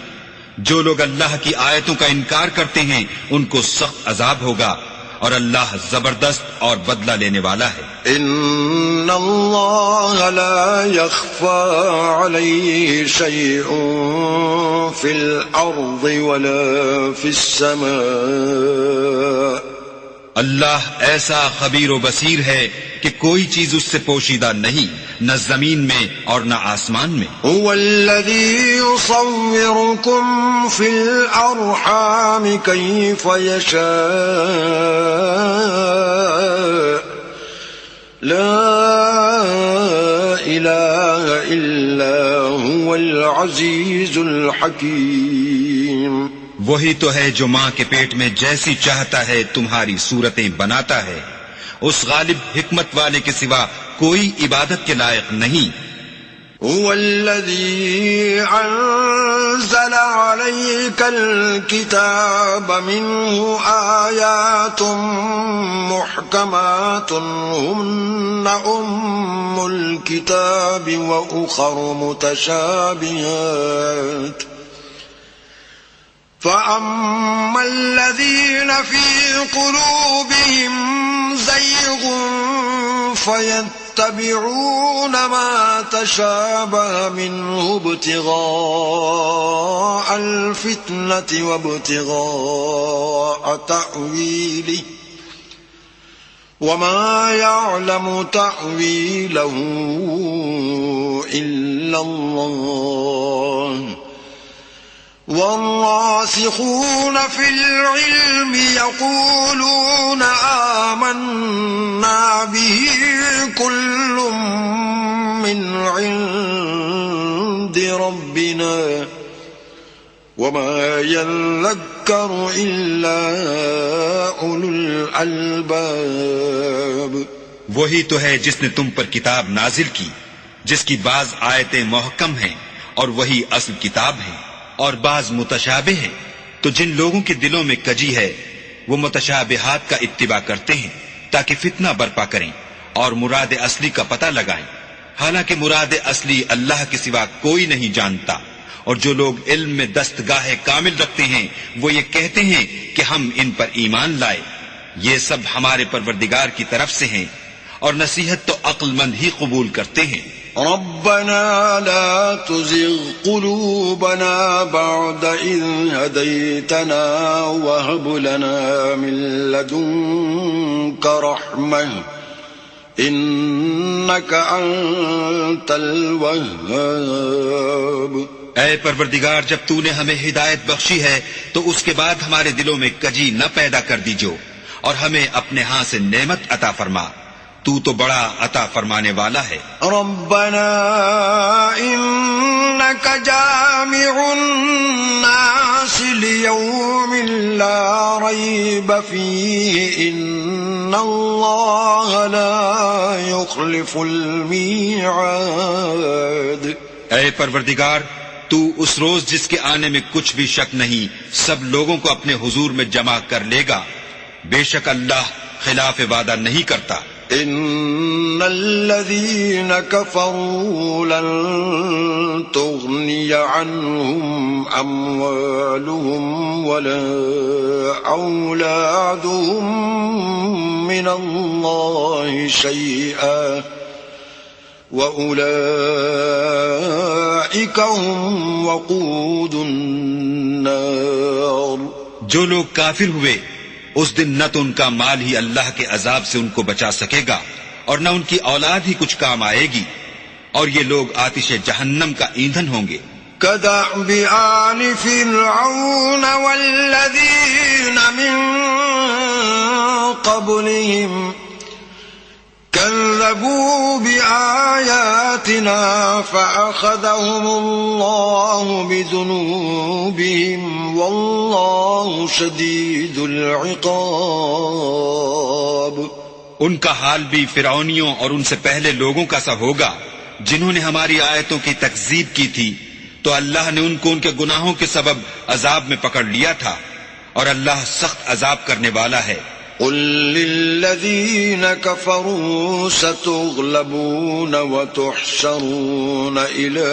جو لوگ اللہ کی آیتوں کا انکار کرتے ہیں ان کو سخت عذاب ہوگا، اور اللہ زبردست اور بدلہ لینے والا ہے۔ ان اللہ لا يخفى عليه شيء في الارض ولا في السماء۔ اللہ ایسا خبیر و بصیر ہے کہ کوئی چیز اس سے پوشیدہ نہیں، نہ زمین میں اور نہ آسمان میں۔ هو الذي يصوركم في الأرحام كيف يشاء لا إله إلا هو العزيز الحكيم۔ وہی تو ہے جو ماں کے پیٹ میں جیسی چاہتا ہے تمہاری صورتیں بناتا ہے، اس غالب حکمت والے کے سوا کوئی عبادت کے لائق نہیں۔ هو الذي أنزل عليك الكتاب منه آيات محكمات هن أم الكتاب وأخر متشابهات فأما الذين في قلوبهم زيغ فيتبعون ما تشابه منه ابتغاء الفتنة وابتغاء تأويله وما يعلم تأويله إلا الله والراسخون في العلم يقولون آمنا به كل من عند ربنا وما يذكر إلا أولو الألباب۔ وہی تو ہے جس نے تم پر کتاب نازل کی جس کی بعض آیتیں محکم ہیں اور وہی اصل کتاب ہے، اور بعض متشابہ ہیں، تو جن لوگوں کے دلوں میں کجی ہے وہ متشابہات کا اتباع کرتے ہیں تاکہ فتنہ برپا کریں اور مراد اصلی کا پتہ لگائیں، حالانکہ مراد اصلی اللہ کے سوا کوئی نہیں جانتا۔ اور جو لوگ علم میں دستگاہ کامل رکھتے ہیں وہ یہ کہتے ہیں کہ ہم ان پر ایمان لائے، یہ سب ہمارے پروردگار کی طرف سے ہیں، اور نصیحت تو عقل مند ہی قبول کرتے ہیں۔ ربنا لا تزغ قلوبنا بعد إذ هديتنا وهب لنا من لدنك رحمة إنك أنت الوهاب۔ اے پروردگار، جب تو نے ہمیں ہدایت بخشی ہے تو اس کے بعد ہمارے دلوں میں کجی نہ پیدا کر دیجو، اور ہمیں اپنے ہاں سے نعمت عطا فرما، تو بڑا عطا فرمانے والا ہے۔ ربنا انك جامع الناس ليوم لا ريب فيه ان الله لا يخلف الميعاد۔ اے پروردگار، تو اس روز جس کے آنے میں کچھ بھی شک نہیں سب لوگوں کو اپنے حضور میں جمع کر لے گا، بے شک اللہ خلاف وعدہ نہیں کرتا۔ إن الذين كفروا لن تغني عنهم أموالهم ولا أولادهم من الله شيئا وأولئك هم وقود النار. جو لوگ کافر ہوئے اس دن نہ تو ان کا مال ہی اللہ کے عذاب سے ان کو بچا سکے گا اور نہ ان کی اولاد ہی کچھ کام آئے گی، اور یہ لوگ آتش جہنم کا ایندھن ہوں گے. كدأب آل فرعون والذين من قبلهم كذبوا بآياتنا فأخذهم الله بذنوبهم والله شديد العقاب. ان کا حال بھی فرعونیوں اور ان سے پہلے لوگوں کا سا ہوگا جنہوں نے ہماری آیتوں کی تکذیب کی تھی، تو اللہ نے ان کو ان کے گناہوں کے سبب عذاب میں پکڑ لیا تھا، اور اللہ سخت عذاب کرنے والا ہے. قل للذين كفروا ستغلبون وتحشرون إلى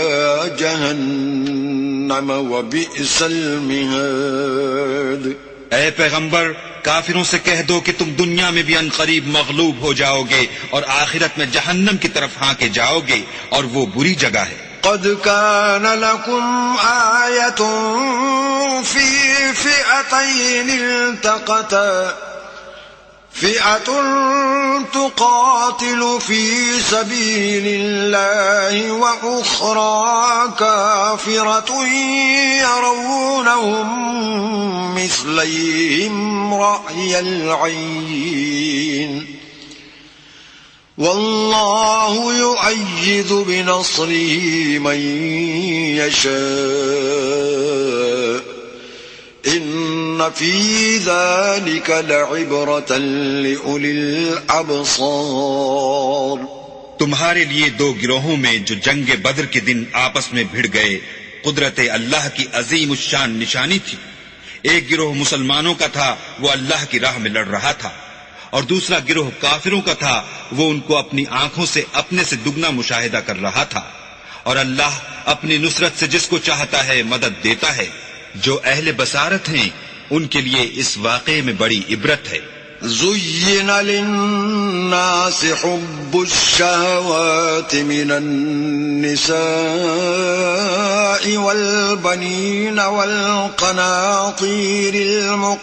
جهنم وبئس المهاد. اے پیغمبر کافروں سے کہہ دو کہ تم دنیا میں بھی عنقریب مغلوب ہو جاؤ گے اور آخرت میں جہنم کی طرف ہانکے جاؤ گے، اور وہ بری جگہ ہے. قد كان لكم آية في فئتين التقتا فئة تقاتل في سبيل الله وأخرى كافرة يرونهم مثليهم رأي العين والله يؤيد بنصره من يشاء إن في ذلك لعبرة لأولي الأبصار. تمہارے لیے دو گروہوں میں جو جنگ بدر کے دن آپس میں بھڑ گئے قدرت اللہ کی عظیم الشان نشانی تھی. ایک گروہ مسلمانوں کا تھا، وہ اللہ کی راہ میں لڑ رہا تھا، اور دوسرا گروہ کافروں کا تھا، وہ ان کو اپنی آنکھوں سے اپنے سے دگنا مشاہدہ کر رہا تھا. اور اللہ اپنی نصرت سے جس کو چاہتا ہے مدد دیتا ہے. جو اہل بصارت ہیں ان کے لیے اس واقعے میں بڑی عبرت ہے. زين للناس حب الشهوات من النساء والبنين والقناطير المقنطرة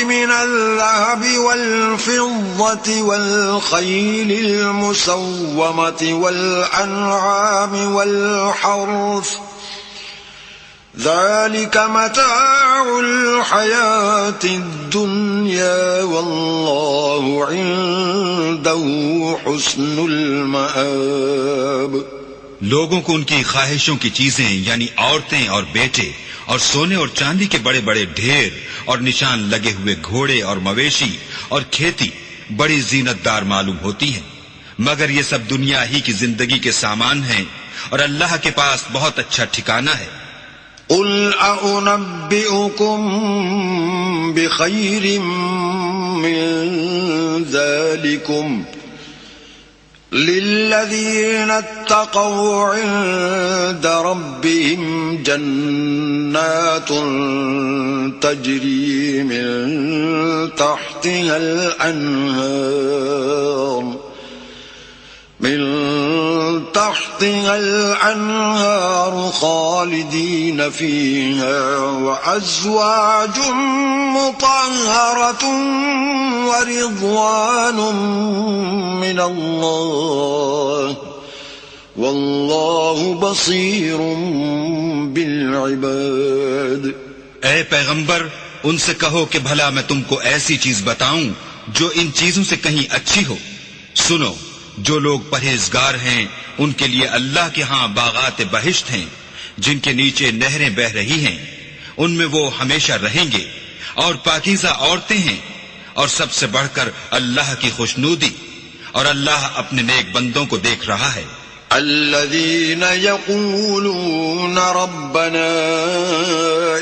من الذهب والفضة والخيل المسومة والأنعام والحرث ذلك متاع الحياة الدنيا والله عنده حسن المآب. لوگوں کو ان کی خواہشوں کی چیزیں یعنی عورتیں اور بیٹے اور سونے اور چاندی کے بڑے بڑے ڈھیر اور نشان لگے ہوئے گھوڑے اور مویشی اور کھیتی بڑی زینت دار معلوم ہوتی ہیں، مگر یہ سب دنیا ہی کی زندگی کے سامان ہیں، اور اللہ کے پاس بہت اچھا ٹھکانہ ہے. قل أنبئكم بخير من ذلكم للذين اتقوا عند ربهم جنات تجري من تحتها الأنهار خالدين فيها وأزواج مطهرة ورضوان من الله والله بصير بالعباد. اے پیغمبر ان سے کہو کہ بھلا میں تم کو ایسی چیز بتاؤں جو ان چیزوں سے کہیں اچھی ہو. سنو، جو لوگ پرہیزگار ہیں ان کے لیے اللہ کے ہاں باغات بہشت ہیں جن کے نیچے نہریں بہ رہی ہیں، ان میں وہ ہمیشہ رہیں گے، اور پاکیزہ عورتیں ہیں، اور سب سے بڑھ کر اللہ کی خوشنودی، اور اللہ اپنے نیک بندوں کو دیکھ رہا ہے. الذين يقولون ربنا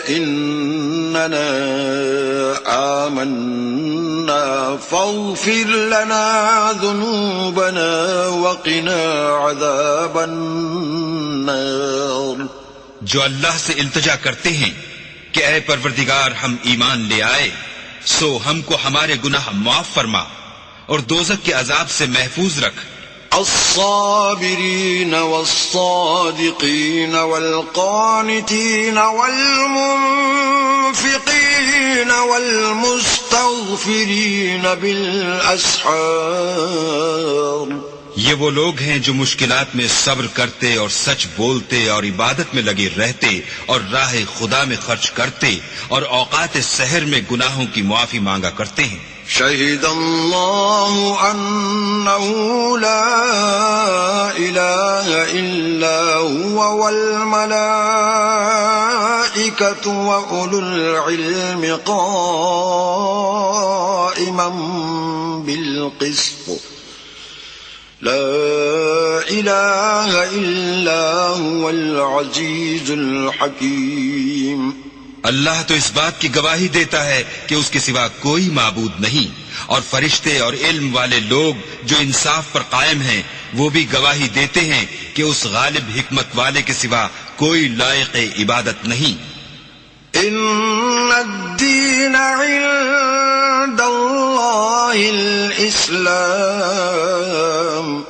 إننا آمنا فاغفر لنا ذنوبنا وقنا عذاب النار. جو اللہ سے التجا کرتے ہیں کہ اے پروردگار ہم ایمان لے آئے سو ہم کو ہمارے گناہ معاف فرما اور دوزخ کے عذاب سے محفوظ رکھ. الصابرين والصادقين والقانتين والمنفقين والمستغفرين بالأسحار. یہ وہ لوگ ہیں جو مشکلات میں صبر کرتے اور سچ بولتے اور عبادت میں لگے رہتے اور راہ خدا میں خرچ کرتے اور اوقات سحر میں گناہوں کی معافی مانگا کرتے ہیں. شهد الله أنه لا إله إلا هو والملائكة وأولو العلم قائما بالقسط لا إله إلا هو العزيز الحكيم. اللہ تو اس بات کی گواہی دیتا ہے کہ اس کے سوا کوئی معبود نہیں اور فرشتے اور علم والے لوگ جو انصاف پر قائم ہیں وہ بھی گواہی دیتے ہیں کہ اس غالب حکمت والے کے سوا کوئی لائق عبادت نہیں. ان الدین عند اللہ الاسلام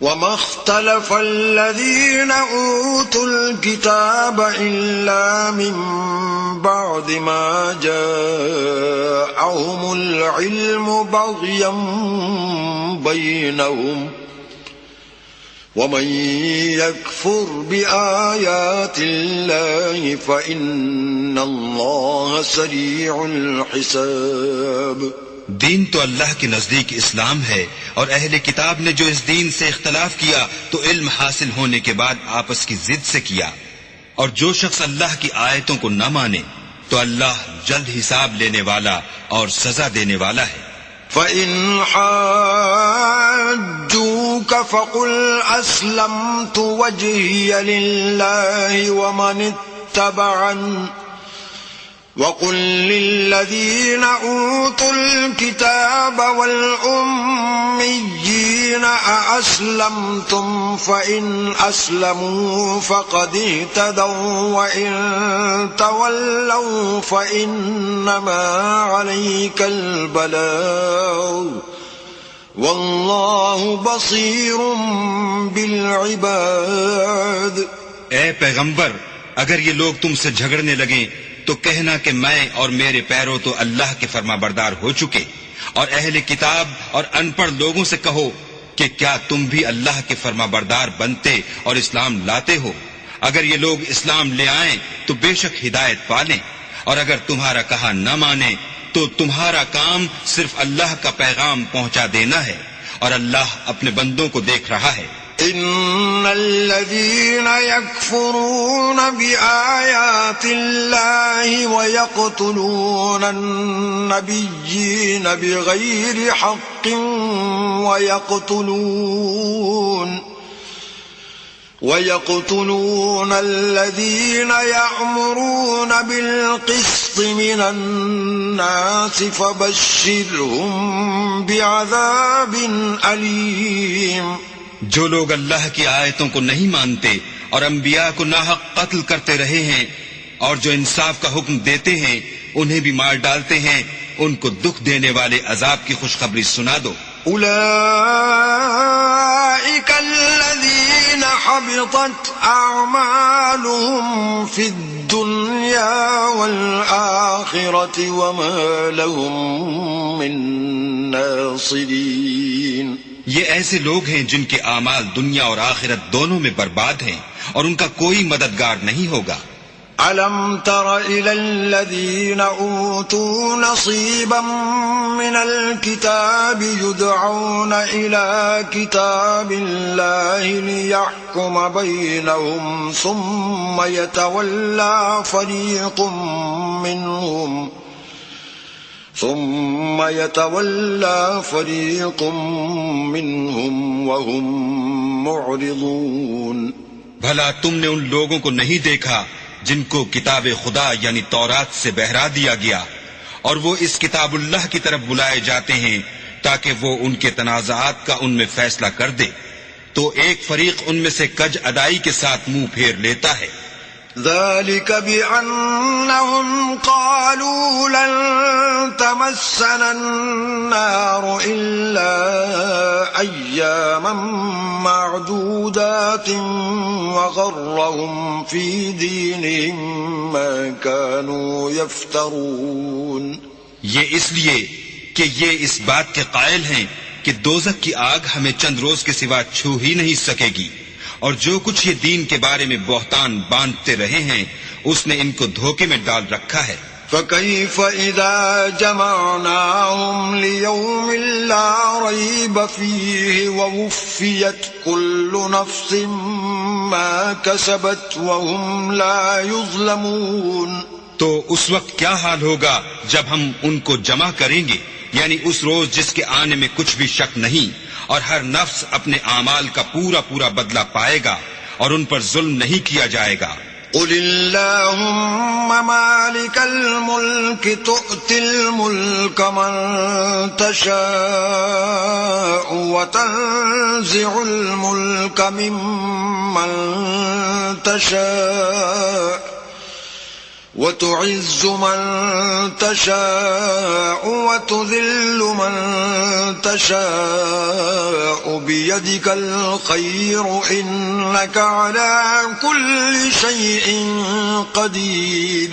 وما اختلف الذين أوتوا الكتاب إلا من بعد ما جاءهم العلم بغيا بينهم ومن يكفر بآيات الله فإن الله سريع الحساب. دین تو اللہ کے نزدیک اسلام ہے اور اہل کتاب نے جو اس دین سے اختلاف کیا تو علم حاصل ہونے کے بعد آپس کی ضد سے کیا، اور جو شخص اللہ کی آیتوں کو نہ مانے تو اللہ جلد حساب لینے والا اور سزا دینے والا ہے. فَإِنْ حَاجُّوكَ فَقُلْ أَسْلَمْتُ وَجْهِيَ لِلَّهِ وَمَنِ اتَّبَعَنِ وَقُلْ لِلَّذِينَ أُوتُوا الْكِتَابَ وَالْأُمِّيِّينَ أَأَسْلَمْتُمْ فَإِنْ أَسْلَمُوا فَقَدِ اهْتَدَوْا وَإِنْ تَوَلَّوْا فَإِنَّمَا عَلَيْكَ الْبَلَاغُ وَاللَّهُ بَصِيرٌ بِالْعِبَادِ. اے پیغمبر اگر یہ لوگ تم سے جھگڑنے لگیں تو کہنا کہ میں اور میرے پیرو تو اللہ کے فرما بردار ہو چکے، اور اہل کتاب اور ان پڑھ لوگوں سے کہو کہ کیا تم بھی اللہ کے فرما بردار بنتے اور اسلام لاتے ہو. اگر یہ لوگ اسلام لے آئیں تو بے شک ہدایت پالیں، اور اگر تمہارا کہا نہ مانے تو تمہارا کام صرف اللہ کا پیغام پہنچا دینا ہے، اور اللہ اپنے بندوں کو دیکھ رہا ہے. ان الذين يكفرون بآيات الله ويقتلون النبيين بغير حق ويقتلون الذين يأمرون بالقسط من الناس فبشرهم بعذاب أليم. جو لوگ اللہ کی آیتوں کو نہیں مانتے اور انبیاء کو ناحق قتل کرتے رہے ہیں اور جو انصاف کا حکم دیتے ہیں انہیں بھی مار ڈالتے ہیں، ان کو دکھ دینے والے عذاب کی خوشخبری سنا دو. اولئک الذین حبطت اعمالهم فی الدنیا والآخرة وما لهم من ناصرین. یہ ایسے لوگ ہیں جن کے اعمال دنیا اور آخرت دونوں میں برباد ہیں اور ان کا کوئی مددگار نہیں ہوگا. أَلَمْ تَرَ إِلَى الَّذِينَ أُوتُوا نَصِيبًا مِنَ الْكِتَابِ يُدْعَوْنَ إِلَى كِتَابِ اللَّهِ لِيَحْكُمَ بَيْنَهُمْ ثُمَّ يَتَوَلَّى فَرِيقٌ ثم يتولى فريق منهم وهم معرضون. بھلا تم نے ان لوگوں کو نہیں دیکھا جن کو کتاب خدا یعنی تورات سے بہرا دیا گیا اور وہ اس کتاب اللہ کی طرف بلائے جاتے ہیں تاکہ وہ ان کے تنازعات کا ان میں فیصلہ کر دے، تو ایک فریق ان میں سے کج ادائی کے ساتھ منہ پھیر لیتا ہے. ذلك بأنهم قالوا لن تمسنا النار إلا أياما معدودات وغرهم في دينهم ما كانوا يفترون. یہ اس لیے کہ یہ اس بات کے قائل ہیں کہ دوزخ کی آگ ہمیں چند روز کے سوا چھو ہی نہیں سکے گی، اور جو کچھ یہ دین کے بارے میں بہتان باندھتے رہے ہیں اس نے ان کو دھوکے میں ڈال رکھا ہے. فكيف إذا جمعناهم ليوم لا ريب فيه ووفيت كل نفس ما كسبت وهم لا يظلمون. تو اس وقت کیا حال ہوگا جب ہم ان کو جمع کریں گے، یعنی اس روز جس کے آنے میں کچھ بھی شک نہیں، اور ہر نفس اپنے اعمال کا پورا پورا بدلہ پائے گا اور ان پر ظلم نہیں کیا جائے گا. قل اللهم مالك الملك تؤتي الملك من تشاء وتنزع الملك ممن تشاء وتعز من تشاء وتذل من تشاء بيدك الخير إنك على كل شيء قدير.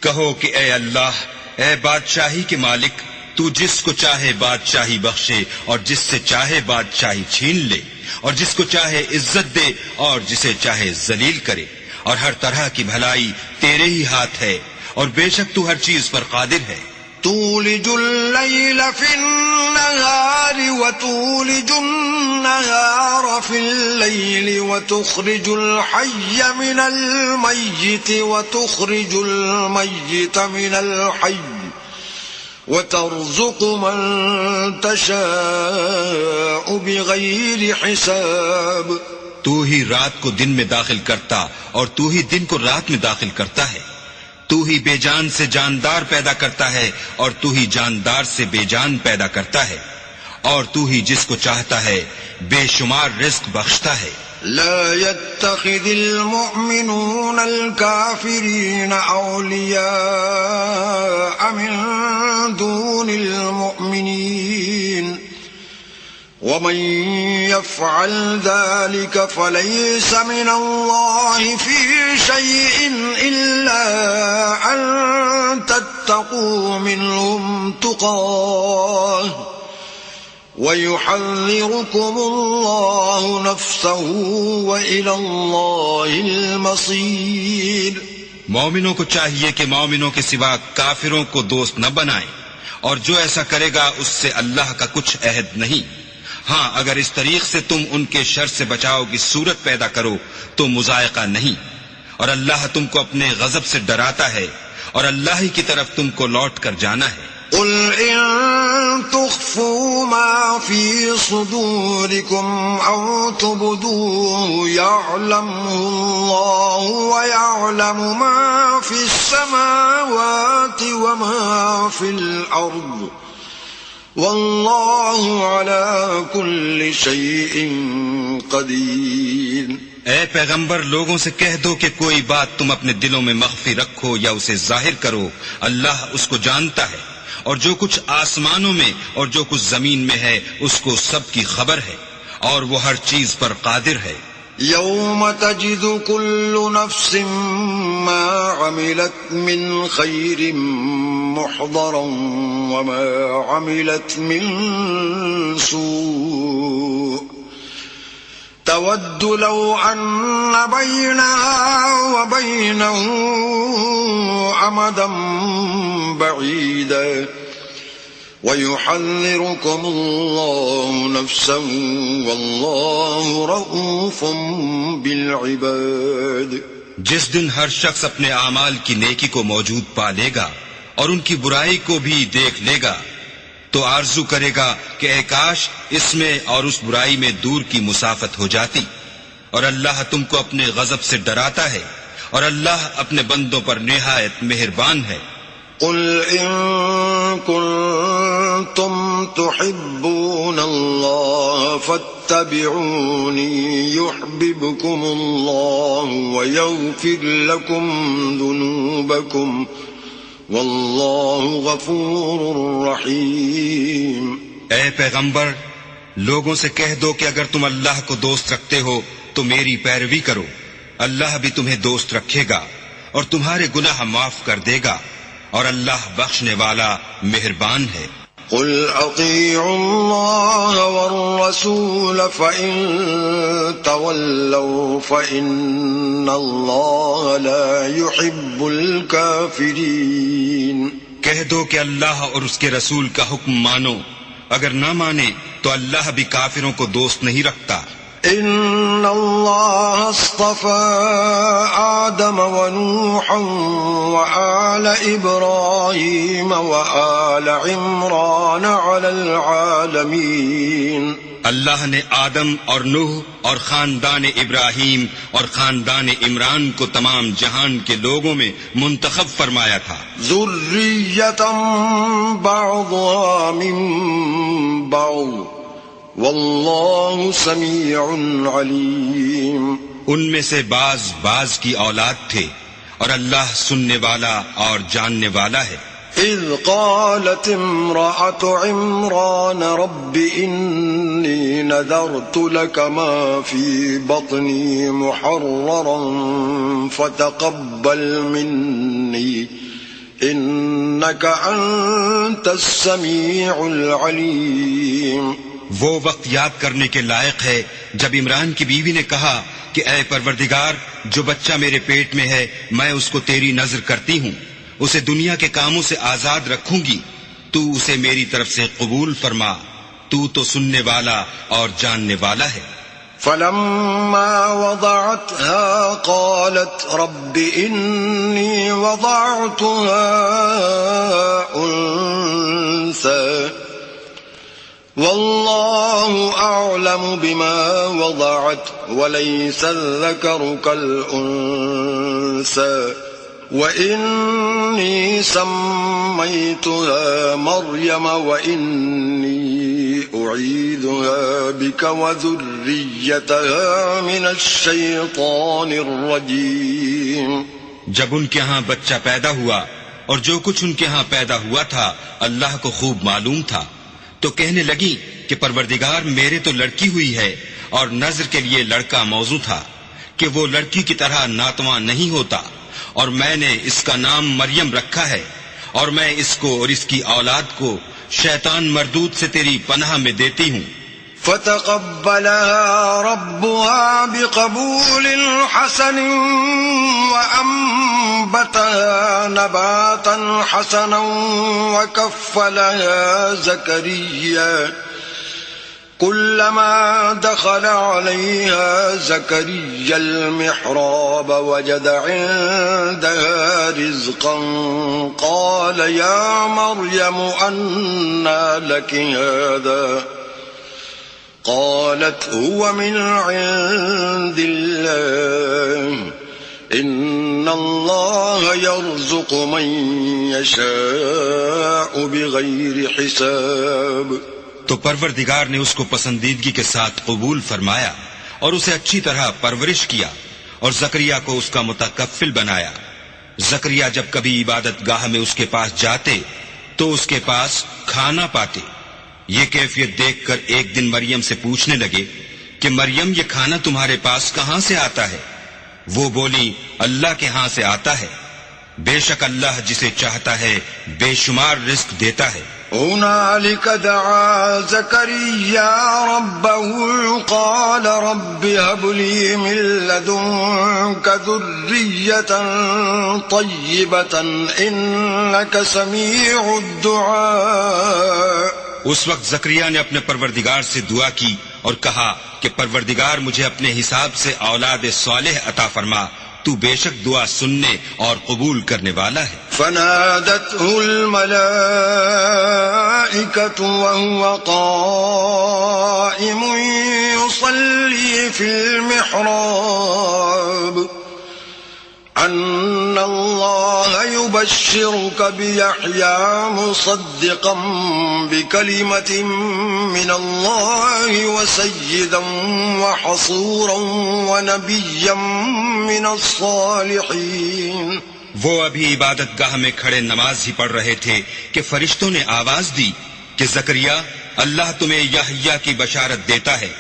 کہو کہ اے اللہ، اے بادشاہی کے مالک، تو جس کو چاہے بادشاہی بخشے اور جس سے چاہے بادشاہی چھین لے، اور جس کو چاہے عزت دے اور جسے چاہے ذلیل کرے، اور ہر طرح کی بھلائی تیرے ہی ہاتھ ہے، اور بے شک تو ہر چیز پر قادر ہے. تولج الليل في النهار وتولج النهار في الليل وتخرج الحي من الميت وتخرج الميت من الحي وترزق من تشاء بغير حساب. تو ہی رات کو دن میں داخل کرتا اور تو ہی دن کو رات میں داخل کرتا ہے. تو ہی بے جان سے جاندار پیدا کرتا ہے اور تو ہی جاندار سے بے جان پیدا کرتا ہے، اور تو ہی جس کو چاہتا ہے بے شمار رزق بخشتا ہے. لا يتخذ المؤمنون الكافرين أولياء من دون المؤمنين ومن يفعل ذلك فليس من الله في شيء إلا أن تتقوا منهم تقاه ويحذركم الله نفسه وإلى الله المصير. مومنوں کو چاہیے کہ مومنوں کے سوا کافروں کو دوست نہ بنائیں، اور جو ایسا کرے گا اس سے اللہ کا کچھ عہد نہیں. ہاں اگر اس طریق سے تم ان کے شر سے بچاؤ کی صورت پیدا کرو تو مذائقہ نہیں، اور اللہ تم کو اپنے غضب سے ڈراتا ہے، اور اللہ ہی کی طرف تم کو لوٹ کر جانا ہے. قل إن تخفوا ما في صدوركم أو تبدوه يعلمه الله ويعلم ما في السماوات وما في الأرض والله على كل شيء قدير. اے پیغمبر، لوگوں سے کہہ دو کہ کوئی بات تم اپنے دلوں میں مخفی رکھو یا اسے ظاہر کرو، اللہ اس کو جانتا ہے، اور جو کچھ آسمانوں میں اور جو کچھ زمین میں ہے اس کو سب کی خبر ہے، اور وہ ہر چیز پر قادر ہے. يوم تجد كل نفس ما عملت من خير محضرا وما عملت من سوء تود لو أن بينها وبينه أمدا بعيدا ويحذركم الله نفسه والله رؤوف بالعباد. جس دن ہر شخص اپنے اعمال کی نیکی کو موجود پا لے گا اور ان کی برائی کو بھی دیکھ لے گا تو آرزو کرے گا کہ اے کاش اس میں اور اس برائی میں دور کی مسافت ہو جاتی. اور اللہ تم کو اپنے غضب سے ڈراتا ہے اور اللہ اپنے بندوں پر نہایت مہربان ہے. قل إن كنتم تحبون الله فاتبعوني يحببكم الله ويغفر لكم ذنوبكم والله غفور رحيم. اے پیغمبر، لوگوں سے کہہ دو کہ اگر تم اللہ کو دوست رکھتے ہو تو میری پیروی کرو، اللہ بھی تمہیں دوست رکھے گا اور تمہارے گناہ معاف کر دے گا اور اللہ بخشنے والا مہربان ہے. قل اطیعوا اللہ والرسول فإن تولوا فإن اللہ لا يحب الكافرین. کہہ دو کہ اللہ اور اس کے رسول کا حکم مانو، اگر نہ مانے تو اللہ بھی کافروں کو دوست نہیں رکھتا. ان اللہ اصطفى آدم ونوحا وآل ابراہیم وآل عمران علی العالمین. اللہ نے آدم اور نوح اور خاندان ابراہیم اور خاندان عمران کو تمام جہان کے لوگوں میں منتخب فرمایا تھا. ذریۃ بعضها من بعض واللہ سمیع علیم. ان میں سے بعض کی اولاد تھے اور اللہ سننے والا اور جاننے والا ہے. اذ قالت امرأة عمران رب انی نذرت لك ما في بطنی محررا فتقبل منی انك انت السمیع العلیم. وہ وقت یاد کرنے کے لائق ہے جب عمران کی بیوی نے کہا کہ اے پروردگار، جو بچہ میرے پیٹ میں ہے میں اس کو تیری نذر کرتی ہوں، اسے دنیا کے کاموں سے آزاد رکھوں گی، تو اسے میری طرف سے قبول فرما، تو سننے والا اور جاننے والا ہے. فلما وضعتها قالت رب إني وضعتها أنثى والله أعلم بما وضعت وليس الذكر كالأنثى وإني سميتها مريم وإني أعيذها بك وذريتها من الشيطان الرجيم. جب ان کے ہاں بچہ پیدا ہوا اور جو کچھ ان کے ہاں پیدا ہوا تھا اللہ کو خوب معلوم تھا، تو کہنے لگی کہ پروردگار میرے تو لڑکی ہوئی ہے اور نذر کے لیے لڑکا موضوع تھا کہ وہ لڑکی کی طرح ناتواں نہیں ہوتا، اور میں نے اس کا نام مریم رکھا ہے اور میں اس کو اور اس کی اولاد کو شیطان مردود سے تیری پناہ میں دیتی ہوں. فتقبلها ربها بقبول حسن وأنبتها نباتا حسنا وكفلها زكريا كلما دخل عليها زكريا المحراب وجد عندها رزقا قال يا مريم أنى لك هذا قالت هو من عند الله إن الله يرزق من يشاء بغير حساب. تو پروردگار نے اس کو پسندیدگی کے ساتھ قبول فرمایا اور اسے اچھی طرح پرورش کیا اور زکریا کو اس کا متکفل بنایا. زکریا جب کبھی عبادت گاہ میں اس کے پاس جاتے تو اس کے پاس کھانا پاتے. یہ کیفیت دیکھ کر ایک دن مریم سے پوچھنے لگے کہ مریم یہ کھانا تمہارے پاس کہاں سے آتا ہے؟ وہ بولی اللہ کے ہاں سے آتا ہے، بے شک اللہ جسے چاہتا ہے بے شمار رزق دیتا ہے. هنالك دعا زكريا ربه قال رب هب لي من لدنك ذرية طيبة إنك سميع الدعاء. اس وقت زکریا نے اپنے پروردگار سے دعا کی اور کہا کہ پروردگار مجھے اپنے حساب سے اولاد صالح عطا فرما، تو بے شک دعا سننے اور قبول کرنے والا ہے۔ فنادته الملائكة وهو قائم يصلي في المحراب أن الله يبشرك بيحيى مصدقا بكلمة من الله وسيدا وحصورا ونبيا من الصالحين۔ وہ ابھی عبادت گاہ میں کھڑے نماز ہی پڑھ رہے تھے کہ فرشتوں نے آواز دی کہ زکریا، اللہ تمہیں یحییٰ کی بشارت دیتا ہے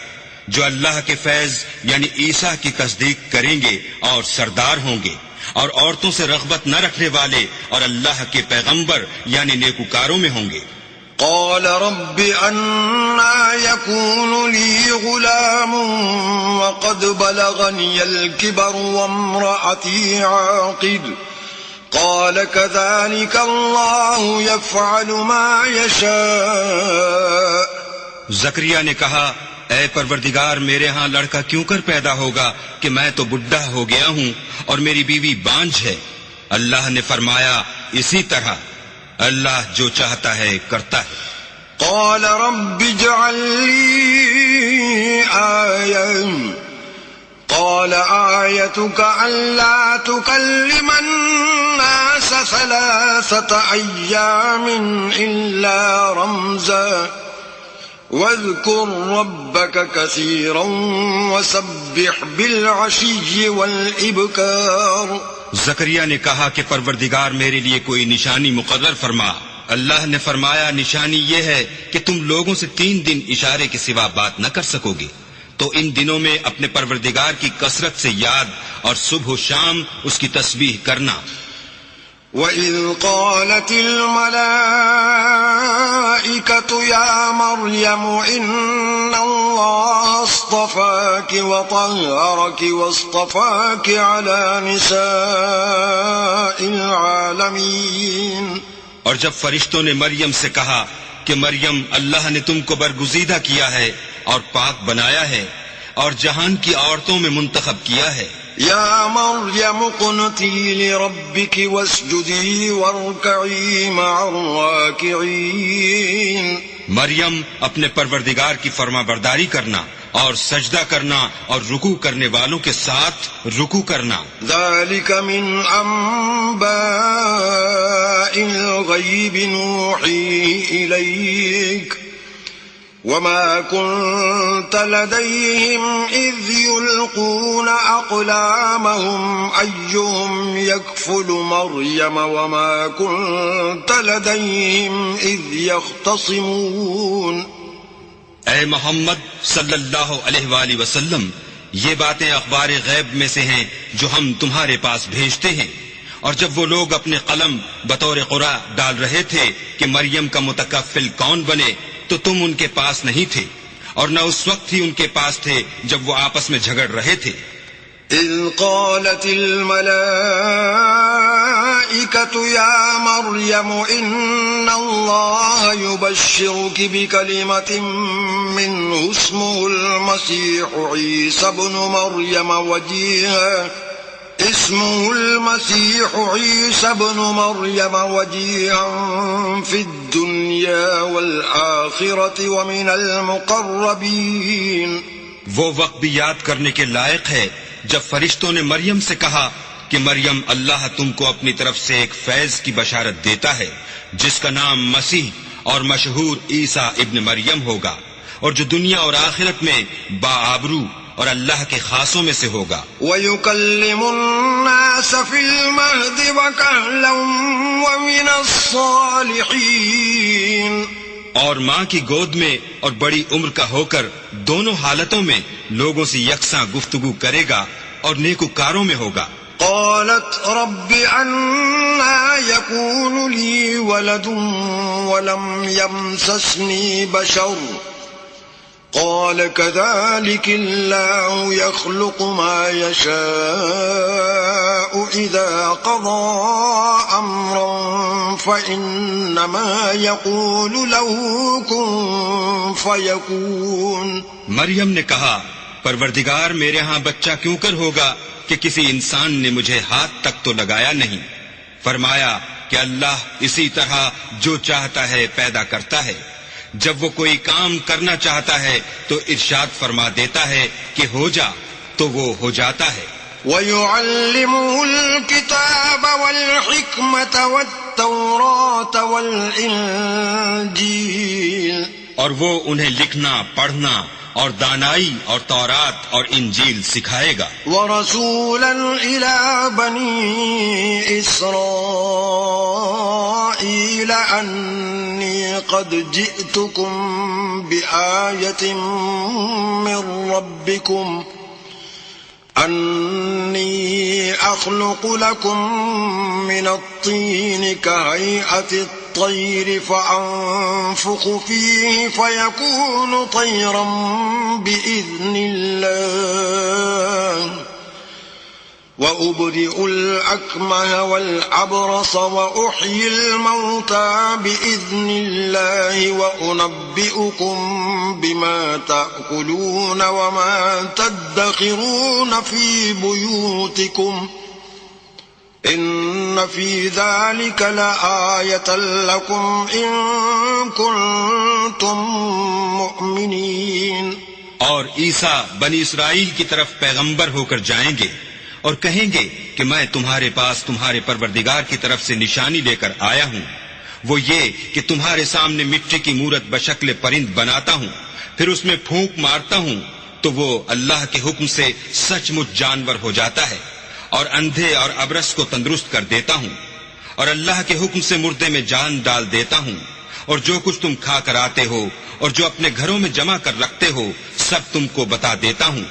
جو اللہ کے فیض یعنی عیسیٰ کی تصدیق کریں گے اور سردار ہوں گے اور عورتوں سے رغبت نہ رکھنے والے اور اللہ کے پیغمبر یعنی نیکوکاروں میں ہوں گے۔ قال رب أنا يكون لي غلام وقد بلغني الكبر وامرأتي عاقر قال كذلك الله يفعل ما يشاء۔ زکریا نے کہا، اے پروردگار، میرے ہاں لڑکا کیوں کر پیدا ہوگا کہ میں تو بڈھا ہو گیا ہوں اور میری بیوی بانجھ ہے۔ اللہ نے فرمایا، اسی طرح اللہ جو چاہتا ہے کرتا ہے۔ قال رب اجعل لي آية قال آيتك ألا تكلم الناس 3 أيام إلا رمزا واذكر ربك كثيرا وسبح بالعشي والإبكار۔ زکریا نے کہا کہ پروردگار میرے لیے کوئی نشانی مقرر فرما۔ اللہ نے فرمایا، نشانی یہ ہے کہ تم لوگوں سے 3 دن اشارے کے سوا بات نہ کر سکو گے، تو ان دنوں میں اپنے پروردگار کی کثرت سے یاد اور صبح و شام اس کی تسبیح کرنا۔ وَإِذْ قَالَتِ الْمَلَائِكَةُ يَا مَرْيَمُ إِنَّ اللَّهَ اصْطَفَاكِ وَطَهَّرَكِ وَاصْطَفَاكِ عَلَى نِسَاءِ الْعَالَمِينَ۔ اور جب فرشتوں نے مریم سے کہا کہ مریم، اللہ نے تم کو برگزیدہ کیا ہے اور پاک بنایا ہے اور جہان کی عورتوں میں منتخب کیا ہے۔ یا مریم اقنتی لربک واسجدی وارکعی مع الراکعین۔ مریم، اپنے پروردگار کی فرما برداری کرنا اور سجدہ کرنا اور رکوع کرنے والوں کے ساتھ رکوع کرنا۔ ذالک من انباء الغیب نوحیہ الیک وما كنت لديهم إذ يلقون أقلامهم أيهم يكفل مريم وما كنت لديهم إذ يختصمون۔ اے محمد صلی اللہ علیہ وآلہ وسلم، یہ باتیں اخبار غیب میں سے ہیں جو ہم تمہارے پاس بھیجتے ہیں، اور جب وہ لوگ اپنے قلم بطور قرعہ ڈال رہے تھے کہ مریم کا متکفل کون بنے تو تم ان کے پاس نہیں تھے، اور نہ اس وقت ہی ان کے پاس تھے جب وہ آپس میں جھگڑ رہے تھے۔ اذ قالت الملائکۃ یا مریم ان اللہ یبشرک بکلمۃ منہ اسمہ المسیح عیسی ابن مریم وجیہا فی الدنیا والآخرۃ ومن المقربین۔ وہ وقت بھی یاد کرنے کے لائق ہے جب فرشتوں نے مریم سے کہا کہ مریم، اللہ تم کو اپنی طرف سے ایک فیض کی بشارت دیتا ہے جس کا نام مسیح اور مشہور عیسیٰ ابن مریم ہوگا، اور جو دنیا اور آخرت میں باآبرو اور اللہ کے خاصوں میں سے ہوگا۔ وَيُكَلِّمُ النَّاسَ فِي الْمَهْدِ وَكَهْلًا وَمِنَ الصَّالِحِينَ۔ اور ماں کی گود میں اور بڑی عمر کا ہو کر دونوں حالتوں میں لوگوں سے یکساں گفتگو کرے گا اور نیکوکاروں میں ہوگا۔ قالت رب أنا يكون لي ولد ولم يمسسني بشر قال كذلك الله يخلق ما يشاء إذا قضى أمرا فإنما يقول له كن فيكون۔ مریم نے کہا، پروردگار، میرے ہاں بچہ کیوں کر ہوگا کہ کسی انسان نے مجھے ہاتھ تک تو لگایا نہیں۔ فرمایا کہ اللہ اسی طرح جو چاہتا ہے پیدا کرتا ہے، جب وہ کوئی کام کرنا چاہتا ہے تو ارشاد فرما دیتا ہے کہ ہو جا، تو وہ ہو جاتا ہے۔ وَيُعَلِّمُهُ الْكِتَابَ وَالْحِكْمَةَ وَالتَّوْرَاةَ وَالْإِنْجِيلَ، اور وہ انہیں لکھنا، پڑھنا اور دانائی اور تورات اور انجیل سکھائے گا۔ وَرَسُولًا إِلَى بَنِي إِسْرَائِيلَ أَنِّي قَدْ جِئْتُكُمْ بِآيَةٍ مِّن رَّبِّكُمْ أَنِّي أَخْلُقُ لَكُم مِّنَ الطِّينِ كَهَيْئَةِ الطَّيْرِ فَأَنفُخُ فِيهِ فَيَكُونُ طَيْرًا بِإِذْنِ اللَّهِ وَأُبْرِئُ الْأَكْمَهَ وَالْأَبْرَصَ وَأُحْيِي الْمَوْتَى بِإِذْنِ اللَّهِ وَأُنَبِّئُكُم بِمَا تَأْكُلُونَ وَمَا تَدَّخِرُونَ فِي بُيُوتِكُمْ إِنَّ فِي ذَلِكَ لَآيَةً لَكُمْ إِن كُنتُم مُّؤْمِنِينَ۔ اور عیسیٰ بنی اسرائیل کی طرف پیغمبر ہو کر جائیں گے اور کہیں گے کہ میں تمہارے پاس تمہارے پروردگار کی طرف سے نشانی لے کر آیا ہوں، وہ یہ کہ تمہارے سامنے مٹی کی مورت بشکل پرند بناتا ہوں، پھر اس میں پھونک مارتا ہوں تو وہ اللہ کے حکم سے سچ مچ جانور ہو جاتا ہے، اور اندھے اور ابرص کو تندرست کر دیتا ہوں، اور اللہ کے حکم سے مردے میں جان ڈال دیتا ہوں، اور جو کچھ تم کھا کر آتے ہو اور جو اپنے گھروں میں جمع کر رکھتے ہو سب تم کو بتا دیتا ہوں۔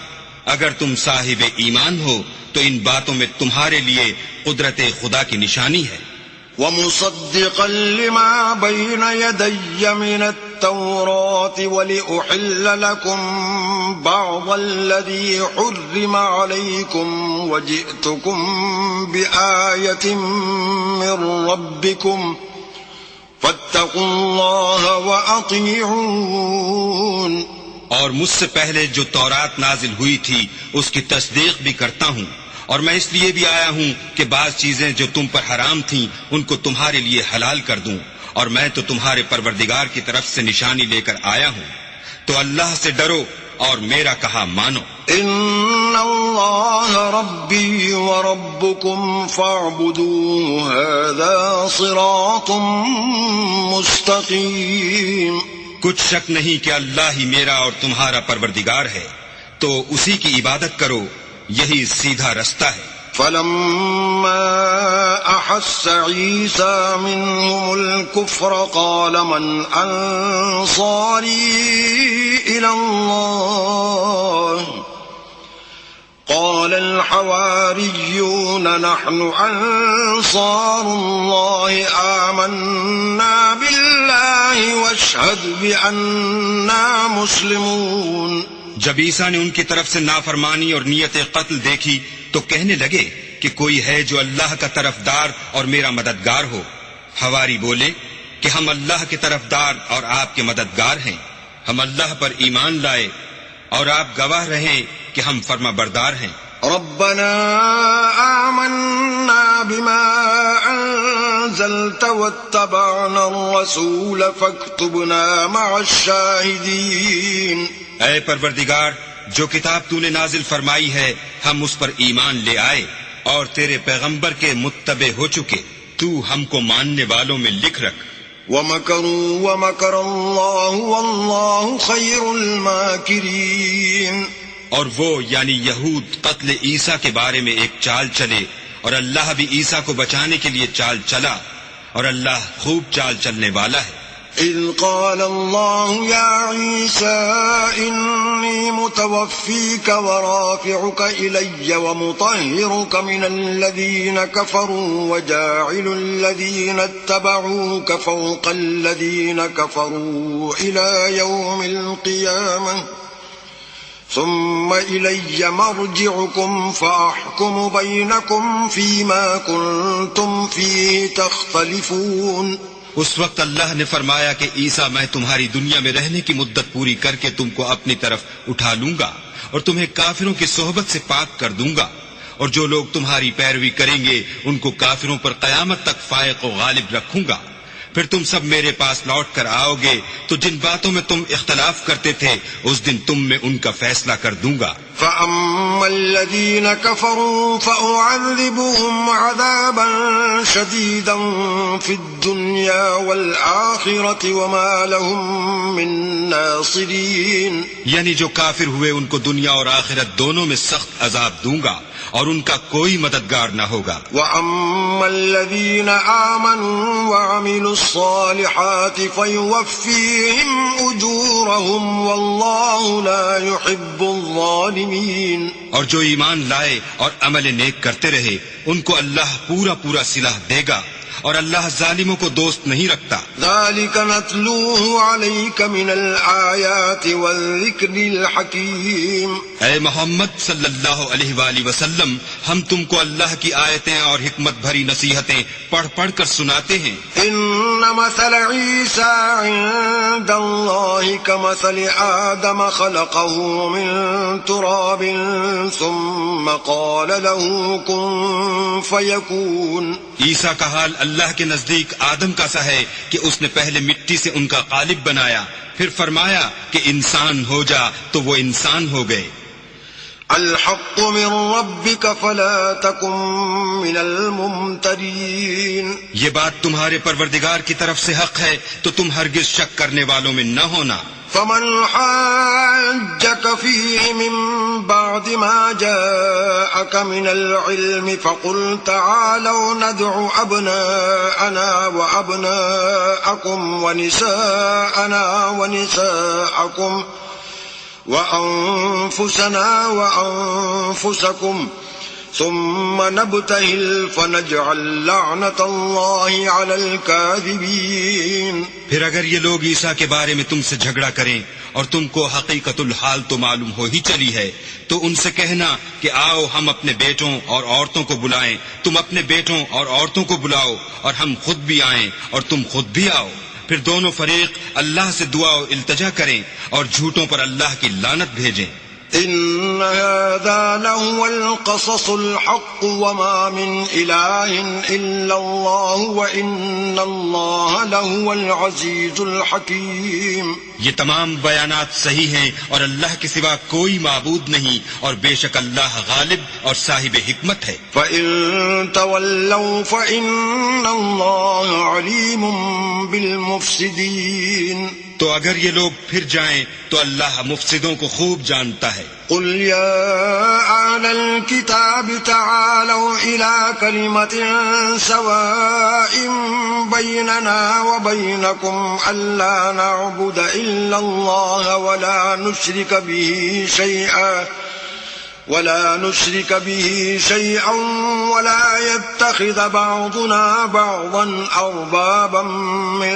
اگر تم صاحب ایمان ہو تو ان باتوں میں تمہارے لیے قدرت خدا کی نشانی ہے۔ وَمُصَدِّقًا لِمَا بَيْنَ يَدَيَّ مِنَ التَّوْرَاةِ وَلِأُحِلَّ لَكُمْ بَعْضَ الَّذِي حُرِّمَ عَلَيْكُمْ وَجِئْتُكُمْ بِآيَةٍ مِّن رَّبِّكُمْ فَاتَّقُوا اللَّهَ وَأَطِيعُونِ۔ اور مجھ سے پہلے جو تورات نازل ہوئی تھی اس کی تصدیق بھی کرتا ہوں، اور میں اس لیے بھی آیا ہوں کہ بعض چیزیں جو تم پر حرام تھیں ان کو تمہارے لیے حلال کر دوں، اور میں تو تمہارے پروردگار کی طرف سے نشانی لے کر آیا ہوں، تو اللہ سے ڈرو اور میرا کہا مانو۔ ان اللہ ربی وربکم فاعبدوه هذا صراط مستقیم۔ کچھ شک نہیں کہ اللہ ہی میرا اور تمہارا پروردگار ہے، تو اسی کی عبادت کرو، یہی سیدھا رستہ ہے۔ فلما احس عیسیٰ منهم الكفر قال من انصاری الى اللہ قال الحواریون نحن انصار اللہ آمنا باللہ واشہد بأننا مسلمون۔ جب عیسیٰ نے ان کی طرف سے نافرمانی اور نیت قتل دیکھی تو کہنے لگے کہ کوئی ہے جو اللہ کا طرفدار اور میرا مددگار ہو۔ حواری بولے کہ ہم اللہ کے طرفدار اور آپ کے مددگار ہیں، ہم اللہ پر ایمان لائے اور آپ گواہ رہیں کہ ہم فرما بردار ہیں۔ ربنا آمنا بما انزلت واتبعنا الرسول فاكتبنا مع الشاہدین۔ اے پروردگار، جو کتاب تو نے نازل فرمائی ہے ہم اس پر ایمان لے آئے اور تیرے پیغمبر کے متبع ہو چکے، تو ہم کو ماننے والوں میں لکھ رکھ۔ وَمَكَرُوا وَمَكَرَ اللَّهُ وَاللَّهُ خَيْرُ الْمَاكِرِينَ۔ اور وہ یعنی یہود قتل عیسیٰ کے بارے میں ایک چال چلے، اور اللہ بھی عیسیٰ کو بچانے کے لیے چال چلا، اور اللہ خوب چال چلنے والا ہے۔ اذ قال اللہ یا عیسیٰ انی متوفیک ورافعک الی ومطہرک من الذین کفروا وجاعل الذین اتبعوک فوق الذین کفروا الی یوم القیامہ ثم إلي مرجعكم فأحكم بينكم فيما كنتم فيه تختلفون۔ اس وقت اللہ نے فرمایا کہ عیسیٰ میں تمہاری دنیا میں رہنے کی مدت پوری کر کے تم کو اپنی طرف اٹھا لوں گا اور تمہیں کافروں کی صحبت سے پاک کر دوں گا، اور جو لوگ تمہاری پیروی کریں گے ان کو کافروں پر قیامت تک فائق و غالب رکھوں گا. پھر تم سب میرے پاس لوٹ کر آؤ گے تو جن باتوں میں تم اختلاف کرتے تھے اس دن تم میں ان کا فیصلہ کر دوں گا. فأما الذين كفروا فأعذبهم عذابا شديدا في الدنيا والآخرة وما لهم من ناصرين. یعنی جو کافر ہوئے ان کو دنیا اور آخرت دونوں میں سخت عذاب دوں گا اور ان کا کوئی مددگار نہ ہوگا. وأما الذين آمنوا وعملوا الصالحات فيوفيهم أجورهم والله لا يحب الظالمين. اور جو ایمان لائے اور عمل نیک کرتے رہے ان کو اللہ پورا پورا صلہ دے گا اور اللہ ظالموں کو دوست نہیں رکھتا. ذلك نتلوه عليك من الآيات والذكر الحكيم. اے محمد صلی اللہ علیہ وآلہ وسلم ہم تم کو اللہ کی آیتیں اور حکمت بھری نصیحتیں پڑھ پڑھ کر سناتے ہیں. ان مثل عيسى عند الله كمثل آدم خلقه من تراب ثم قال له كن فيكون. عیسیٰ کا حال اللہ کے نزدیک آدم کا سا ہے کہ اس نے پہلے مٹی سے ان کا قالب بنایا پھر فرمایا کہ انسان ہو جا تو وہ انسان ہو گئے. الحق من ربك فلا تكن من الممترين. یہ بات تمہارے پروردگار کی طرف سے حق ہے تو تم ہرگز شک کرنے والوں میں نہ ہونا. فمن حاجك فيه من بعد ما جاءك من العلم فقل تعالوا ندع أبناءنا وأبناءكم ونساءنا ونساءكم وأنفسنا وأنفسكم ثم نبتهل فنجعل لعنة الله على الكاذبين. پھر اگر یہ لوگ عیسیٰ کے بارے میں تم سے جھگڑا کریں اور تم کو حقیقت الحال تو معلوم ہو ہی چلی ہے تو ان سے کہنا کہ آؤ ہم اپنے بیٹوں اور عورتوں کو بلائیں، تم اپنے بیٹوں اور عورتوں کو بلاؤ اور ہم خود بھی آئیں اور تم خود بھی آؤ. پھر دونوں فریق اللہ سے دعا و التجا کریں اور جھوٹوں پر اللہ کی لعنت بھیجیں. إن هذا لهو القصص الحق وما من إله إلا الله وإن الله لهو العزيز الحكيم. یہ تمام بیانات صحیح ہیں اور اللہ کے سوا کوئی معبود نہیں اور بے شک اللہ غالب اور صاحب حکمت ہے. فإن تولوا فإن الله عليم بالمفسدين. تو اگر یہ لوگ پھر جائیں تو اللہ مفسدوں کو خوب جانتا ہے. قل يا أهل الكتاب تعالوا إلى كلمة سواء بيننا وبينكم ألا نعبد إلا الله ولا نشرك به شيئا ولا يتخذ بعضنا بعضا أربابا من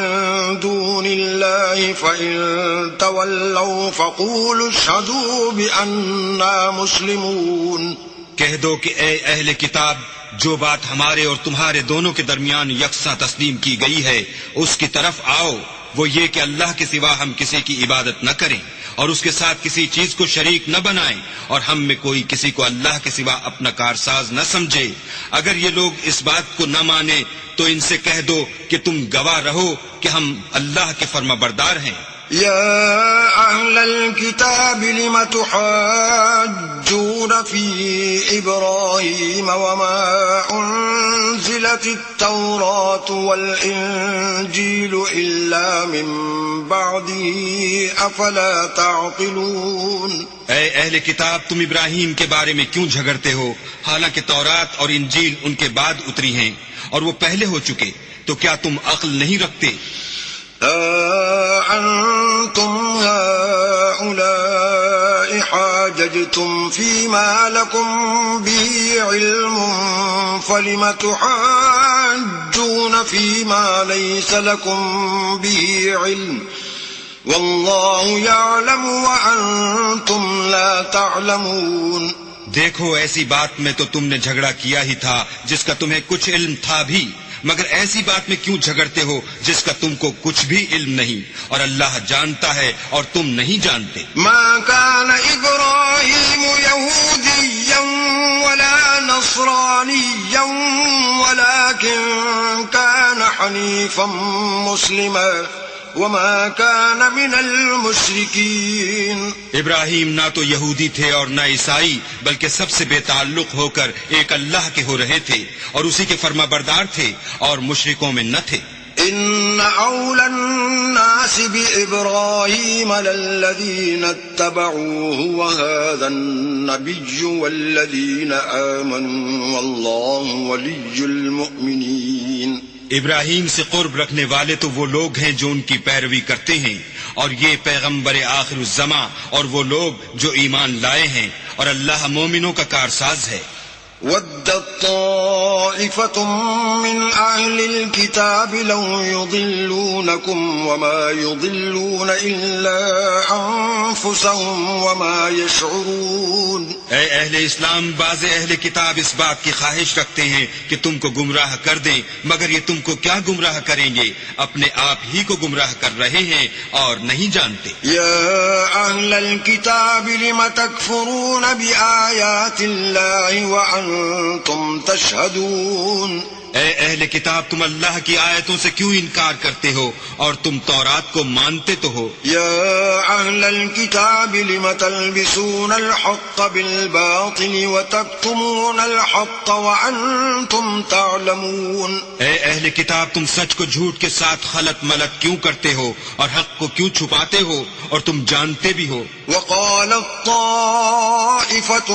دون الله فإن تولوا فقولوا اشهدوا بأننا مسلمون. کہہ دو کہ اے اہل کتاب جو بات ہمارے اور تمہارے دونوں کے درمیان یکساں تسلیم کی گئی ہے اس کی طرف آؤ. وہ یہ کہ اللہ کے سوا ہم کسی کی عبادت نہ کریں اور اس کے ساتھ کسی چیز کو شریک نہ بنائیں اور ہم میں کوئی کسی کو اللہ کے سوا اپنا کارساز نہ سمجھے. اگر یہ لوگ اس بات کو نہ مانیں تو ان سے کہہ دو کہ تم گواہ رہو کہ ہم اللہ کے فرما بردار ہیں. يا أهل الكتاب لم تحاجون في إبراهيم وما أنزلت التوراة والإنجيل إلا من بعده أفلا تعقلون. اے اہل کتاب تم ابراہیم کے بارے میں کیوں جھگڑتے ہو حالانکہ تورات اور انجیل ان کے بعد اتری ہیں اور وہ پہلے ہو چکے، تو کیا تم عقل نہیں رکھتے؟ أنتم هؤلاء حاججتم فيما لكم به علم فلم تحاجون فيما ليس لكم به علم والله يعلم وأنتم لا تعلمون. دیکھو ایسی بات میں تو تم نے جھگڑا کیا ہی تھا جس کا تمہیں کچھ علم تھا بھی، مگر ایسی بات میں کیوں جھگڑتے ہو جس کا تم کو کچھ بھی علم نہیں اور اللہ جانتا ہے اور تم نہیں جانتے. ما كان إبراهيم يهوديا ولا نصرانيا ولكن كان حنيفا مسلما وما كان من المشركين. ابراہیم نہ تو یہودی تھے اور نہ عیسائی، بلکہ سب سے بے تعلق ہو کر ایک اللہ کے ہو رہے تھے اور اسی کے فرما بردار تھے اور مشرکوں میں نہ تھے. إن أولى الناس بإبراهيم للذين اتبعوه وهذا النبي والذين آمنوا والله ولي المؤمنين. ابراہیم سے قرب رکھنے والے تو وہ لوگ ہیں جو ان کی پیروی کرتے ہیں، اور یہ پیغمبر آخر الزماں اور وہ لوگ جو ایمان لائے ہیں، اور اللہ مومنوں کا کارساز ہے. ودت طائفة من أهل الكتاب لو يضلونكم وما يضلون إلا أنفسهم وما يشعرون. اے اہل اسلام، بعض اہل کتاب اس بات کی خواہش رکھتے ہیں کہ تم کو گمراہ کر دیں، مگر یہ تم کو کیا گمراہ کریں گے، اپنے آپ ہی کو گمراہ کر رہے ہیں اور نہیں جانتے. يا أهل الكتاب لم تكفرون بآيات الله وأنتم تشهدون. اے اہل کتاب، تم اللہ کی آیتوں سے کیوں انکار کرتے ہو اور تم تورات کو مانتے تو ہو. يا أهل الكتاب لم تلبسون الحق بالباطل وتكتمون الحق وأنتم تعلمون. اے اہل کتاب، تم سچ کو جھوٹ کے ساتھ خلط ملط کیوں کرتے ہو اور حق کو کیوں چھپاتے ہو اور تم جانتے بھی ہو. وقالت طائفة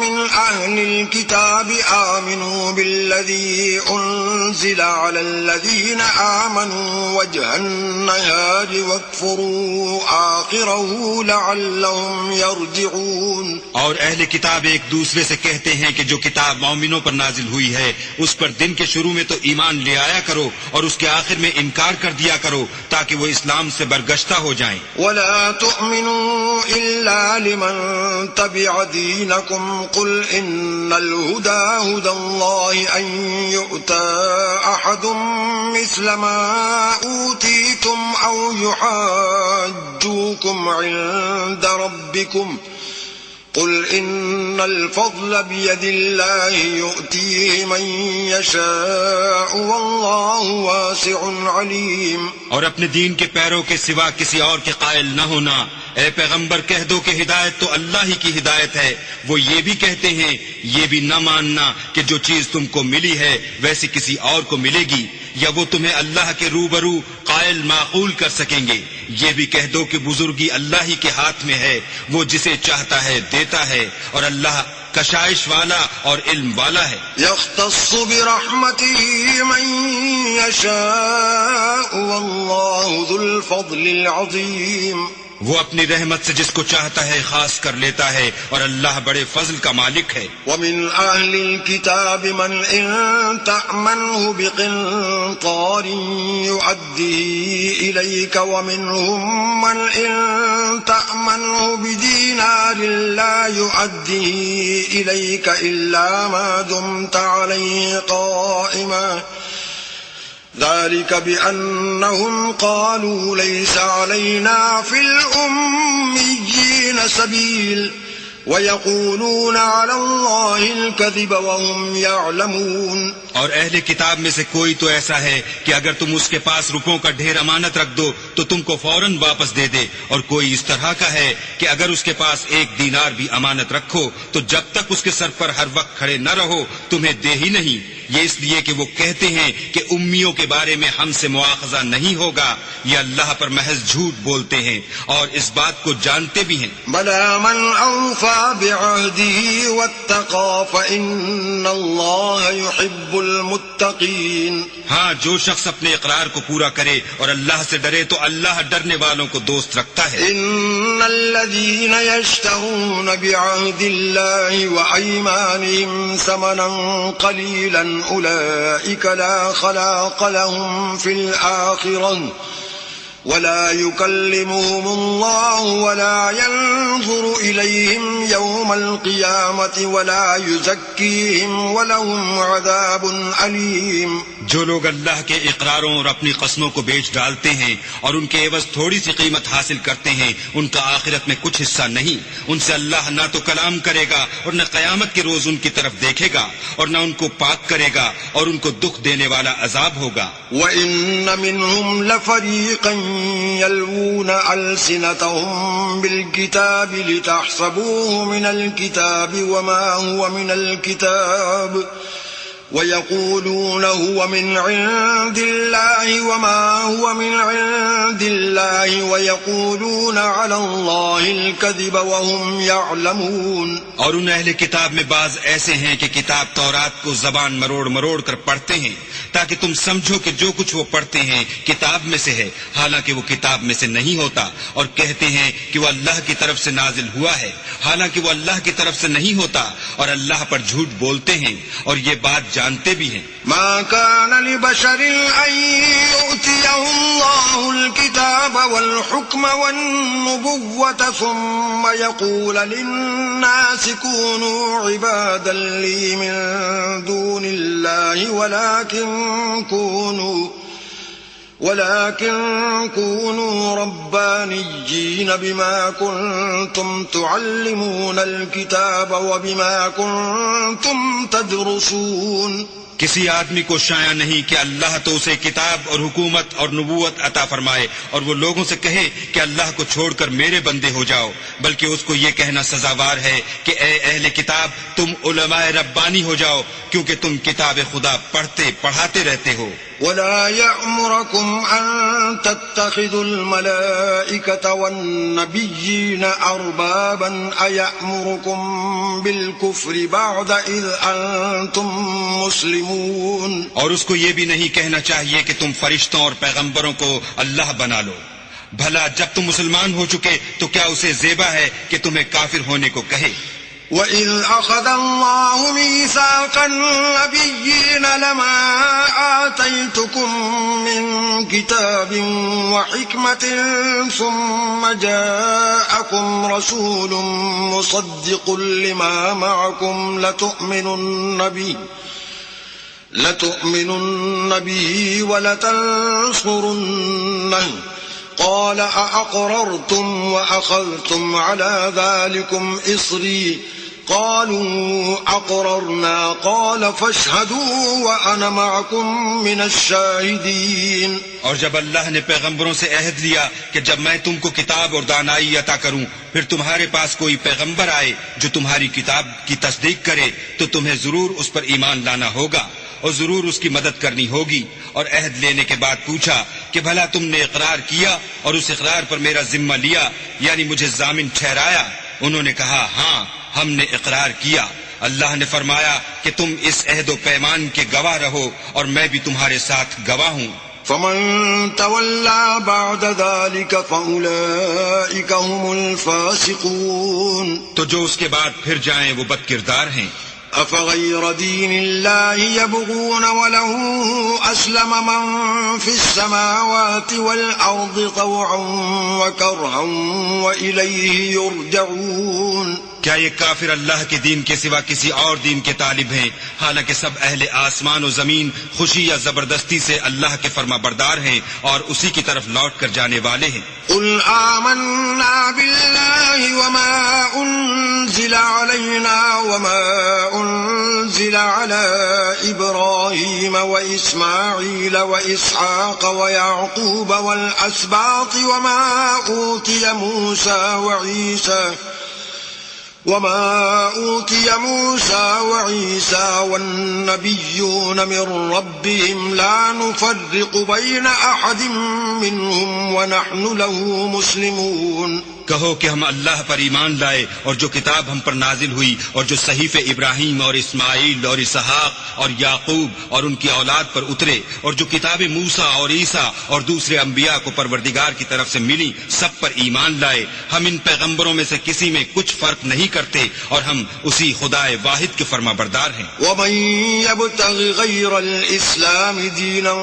من أهل الكتاب آمنوا بالذي أنزل على الذين آمنوا وجه النهار واكفروا آخره لعلهم يرجعون. اور اہل کتاب ایک دوسرے سے کہتے ہیں کہ جو کتاب مومنوں پر نازل ہوئی ہے اس پر دن کے شروع میں تو ایمان لے آیا کرو اور اس کے آخر میں انکار کر دیا کرو تاکہ وہ اسلام سے برگشتہ ہو جائیں. ولا تؤمنوا إلا لمن تبع دينكم قل إن الهدى هدى الله أن يؤتى أحد مثل ما أوتيتم أو يحاجوكم عند ربكم قل إن الفضل بيد الله يؤتيه من يشاء والله واسع عليم. اور اپنے دین کے پیروں کے سوا کسی اور کے قائل نہ ہونا. اے پیغمبر کہہ دو کہ ہدایت تو اللہ ہی کی ہدایت ہے. وہ یہ بھی کہتے ہیں یہ بھی نہ ماننا کہ جو چیز تم کو ملی ہے ویسی کسی اور کو ملے گی، یا وہ تمہیں اللہ کے روبرو قائل معقول کر سکیں گے. یہ بھی کہہ دو کہ بزرگی اللہ ہی کے ہاتھ میں ہے، وہ جسے چاہتا ہے دیتا ہے، اور اللہ کشائش والا اور علم والا ہے. يختص برحمته من يشاء والله ذو الفضل العظيم. وہ اپنی رحمت سے جس کو چاہتا ہے خاص کر لیتا ہے اور اللہ بڑے فضل کا مالک ہے. ومن أهل الكتاب من إن تأمنه بقنطار يؤديه إليك ومنهم من إن تأمنه بدينار لا يؤديه إليك إلا ما دمت عليه قائما ذلك بأنهم قالوا ليس علينا في الأميين سبيل ويقولون على الله الكذب وهم يعلمون. اور اہل کتاب میں سے کوئی تو ایسا ہے کہ اگر تم اس کے پاس روپوں کا ڈھیر امانت رکھ دو تو تم کو فوراً واپس دے دے، اور کوئی اس طرح کا ہے کہ اگر اس کے پاس 1 دینار بھی امانت رکھو تو جب تک اس کے سر پر ہر وقت کھڑے نہ رہو تمہیں دے ہی نہیں. یہ اس لیے کہ وہ کہتے ہیں کہ امیوں کے بارے میں ہم سے مواخذہ نہیں ہوگا. یہ اللہ پر محض جھوٹ بولتے ہیں اور اس بات کو جانتے بھی ہیں. بلى من أوفى بعهده واتقى فإن الله يحب المتقين. ہاں، جو شخص اپنے اقرار کو پورا کرے اور اللہ سے ڈرے تو اللہ ڈرنے والوں کو دوست رکھتا ہے. إن الذين يشترون بعهد الله وأيمانهم ثمنا قليلا أولئك لا خلاق لهم في الآخرة ولا يكلمهم الله ولا ينظر إليهم يوم القيامة ولا يزكيهم ولهم عذاب أليم. جو لوگ اللہ کے اقراروں اور اپنی قسموں کو بیچ ڈالتے ہیں اور ان کے عوض تھوڑی سی قیمت حاصل کرتے ہیں، ان کا آخرت میں کچھ حصہ نہیں. ان سے اللہ نہ تو کلام کرے گا اور نہ قیامت کے روز ان کی طرف دیکھے گا اور نہ ان کو پاک کرے گا، اور ان کو دکھ دینے والا عذاب ہوگا. وَإِنَّ مِنْهُمْ لَفَرِيقًا يَلْوُونَ أَلْسِنَتَهُمْ بِالْكِتَابِ لِتَحْسَبُوهُ مِنَ الْكِتَابِ وَمَا هُوَ مِنَ الْكِتَابِ وَيَقُولُونَ هُوَ مِنْ عِنْدِ اللَّهِ وَمَا هُوَ مِنْ عِنْدِ اللَّهِ وَيَقُولُونَ عَلَى اللَّهِ الْكَذِبَ وَهُمْ يَعْلَمُونَ. اور ان اہل کتاب میں بعض ایسے ہیں کہ کتاب تورات کو زبان مروڑ مروڑ کر پڑھتے ہیں تاکہ تم سمجھو کہ جو کچھ وہ پڑھتے ہیں کتاب میں سے ہے، حالانکہ وہ کتاب میں سے نہیں ہوتا، اور کہتے ہیں کہ وہ اللہ کی طرف سے نازل ہوا ہے، حالانکہ وہ اللہ کی طرف سے نہیں ہوتا، اور اللہ پر جھوٹ بولتے ہیں اور یہ بات جانتے بھی ہیں. ما كان لبشر أن يؤتيه الله الكتاب والحكم والنبوة ثم يقول للناس كونوا عبادا لي من دون الله ولكن كونوا ربانيين بما كنتم تعلمون الكتاب وبما كنتم تدرسون. کسی آدمی کو شایع نہیں کہ اللہ تو اسے کتاب اور حکومت اور نبوت عطا فرمائے اور وہ لوگوں سے کہے کہ اللہ کو چھوڑ کر میرے بندے ہو جاؤ، بلکہ اس کو یہ کہنا سزاوار ہے کہ اے اہل کتاب تم علماء ربانی ہو جاؤ، کیونکہ تم کتاب خدا پڑھتے پڑھاتے رہتے ہو. ولا يأمركم أن تتخذوا الملائكة والنبيين أربابا أيأمركم بالكفر بعد إذ أنتم مسلمون. اور اس کو یہ بھی نہیں کہنا چاہیے کہ تم فرشتوں اور پیغمبروں کو اللہ بنا لو. بھلا جب تم مسلمان ہو چکے تو کیا اسے زیبا ہے کہ تمہیں کافر ہونے کو کہے. وَإِذْ أَخَذَ اللَّهُ مِيثَاقَ النَّبِيِّينَ لَمَا آتَيْتُكُم مِّن كِتَابٍ وَحِكْمَةٍ ثُمَّ جَاءَكُمْ رَسُولٌ مُصَدِّقٌ لِّمَا مَعَكُمْ لَتُؤْمِنُنَّ بِهِ وَلَتَنصُرُنَّهُ قال أأقررتم وأخذتم على ذلكم إصري قالوا أقررنا قال فاشهدوا وأنا معكم من الشاهدين. اور جب اللہ نے پیغمبروں سے عہد لیا کہ جب میں تم کو کتاب اور دانائی عطا کروں پھر تمہارے پاس کوئی پیغمبر آئے جو تمہاری کتاب کی تصدیق کرے تو تمہیں ضرور اس پر ایمان لانا ہوگا اور ضرور اس کی مدد کرنی ہوگی. اور عہد لینے کے بعد پوچھا کہ بھلا تم نے اقرار کیا اور اس اقرار پر میرا ذمہ لیا، یعنی مجھے ضامن ٹھہرایا؟ انہوں نے کہا ہاں ہم نے اقرار کیا. اللہ نے فرمایا کہ تم اس عہد و پیمان کے گواہ رہو اور میں بھی تمہارے ساتھ گواہ ہوں. فمن تولى بعد ذلك فأولئك هم الفاسقون. تو جو اس کے بعد پھر جائیں وہ بد کردار ہیں. أفغير دين الله يبغون وله أسلم من في السماوات والأرض طوعا وكرها وإليه يرجعون. کیا یہ کافر اللہ کے دین کے سوا کسی اور دین کے طالب ہیں، حالانکہ سب اہل آسمان و زمین خوشی یا زبردستی سے اللہ کے فرما بردار ہیں اور اسی کی طرف لوٹ کر جانے والے ہیں. قل آمنا بالله وما أنزل علينا وما أنزل على إبراهيم وإسماعيل وإسحاق ويعقوب والأسباط وما أوتي موسى وعيسى والنبيون من ربهم لا نفرق بين أحد منهم ونحن له مسلمون. کہو کہ ہم اللہ پر ایمان لائے اور جو کتاب ہم پر نازل ہوئی اور جو صحیفے ابراہیم اور اسماعیل اور اسحاق اور یعقوب اور ان کی اولاد پر اترے اور جو کتاب موسیٰ اور عیسیٰ اور دوسرے انبیاء کو پروردگار کی طرف سے ملی سب پر ایمان لائے. ہم ان پیغمبروں میں سے کسی میں کچھ فرق نہیں کرتے اور ہم اسی خدا واحد کے فرما بردار ہیں. ومن يبتغ غير الإسلام دينا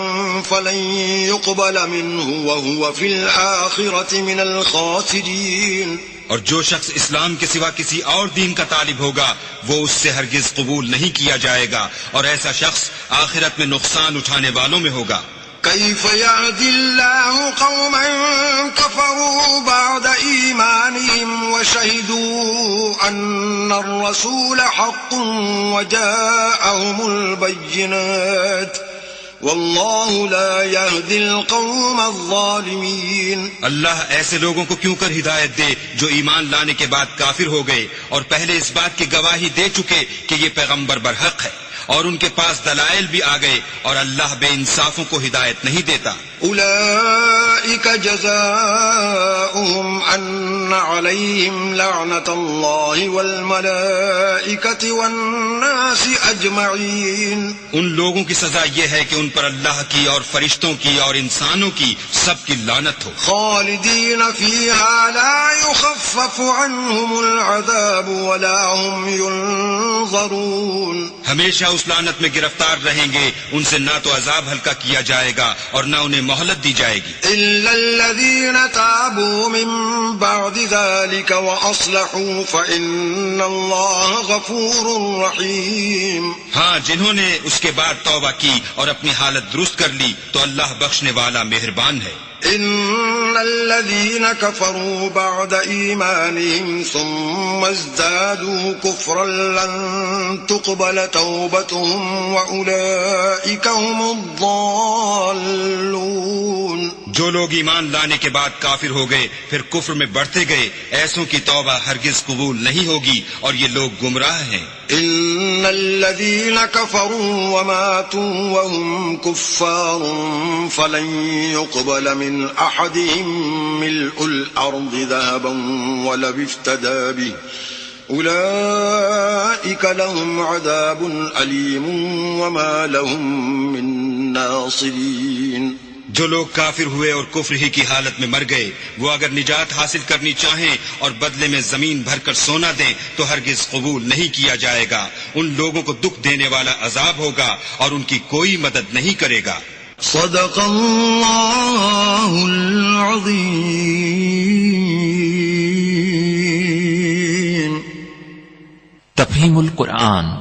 فلن يقبل منه وهو في الآخرة من الخاسرين. اور جو شخص اسلام کے سوا کسی اور دین کا طالب ہوگا وہ اس سے ہرگز قبول نہیں کیا جائے گا اور ایسا شخص آخرت میں نقصان اٹھانے والوں میں ہوگا۔ كيف يهدي الله قوما كفروا بعد إيمانهم وشهدوا أن الرسول حق وجاءهم البينات والله لا يهدي القوم الظالمين۔ اللہ ایسے لوگوں کو کیوں کر ہدایت دے جو ایمان لانے کے بعد کافر ہو گئے اور پہلے اس بات کی گواہی دے چکے کہ یہ پیغمبر برحق ہے، اور ان کے پاس دلائل بھی آ گئے، اور اللہ بے انصافوں کو ہدایت نہیں دیتا۔ أولئك جزاؤهم أن عليهم لعنة الله والملائكة والناس أجمعين۔ ان لوگوں کی سزا یہ ہے کہ ان پر اللہ کی اور فرشتوں کی اور انسانوں کی سب کی لعنت ہو۔ خالدين فيها لا يخفف عنهم العذاب ولا هم ينظرون۔ ہمیشہ اس لعنت میں گرفتار رہیں گے، ان سے نہ تو عذاب ہلکا کیا جائے گا اور نہ انہیں مہلت دی جائے گی۔ إلا الذين تابوا من بعد ذلك وأصلحوا فإن الله غفور رحيم۔ ہاں، جنہوں نے اس کے بعد توبہ کی اور اپنی حالت درست کر لی تو اللہ بخشنے والا مہربان ہے۔ إن الذين كفروا بعد إيمانهم ثم ازدادوا كفرا لن تقبل توبتهم وأولئك هم الضالون۔ جو لوگ ایمان لانے کے بعد کافر ہو گئے پھر کفر میں بڑھتے گئے، ایسوں کی توبہ ہرگز قبول نہیں ہوگی اور یہ لوگ گمراہ ہیں۔ إن الذين كفروا وماتوا وهم كفار فلن يقبل من أحدهم ملء الأرض ذهبا ولو افتدى به أولئك لهم عذاب أليم وما لهم من ناصرين۔ جو لوگ کافر ہوئے اور کفر ہی کی حالت میں مر گئے، وہ اگر نجات حاصل کرنی چاہیں اور بدلے میں زمین بھر کر سونا دیں تو ہرگز قبول نہیں کیا جائے گا۔ ان لوگوں کو دکھ دینے والا عذاب ہوگا اور ان کی کوئی مدد نہیں کرے گا۔ صدق اللہ العظیم۔ تفہیم القرآن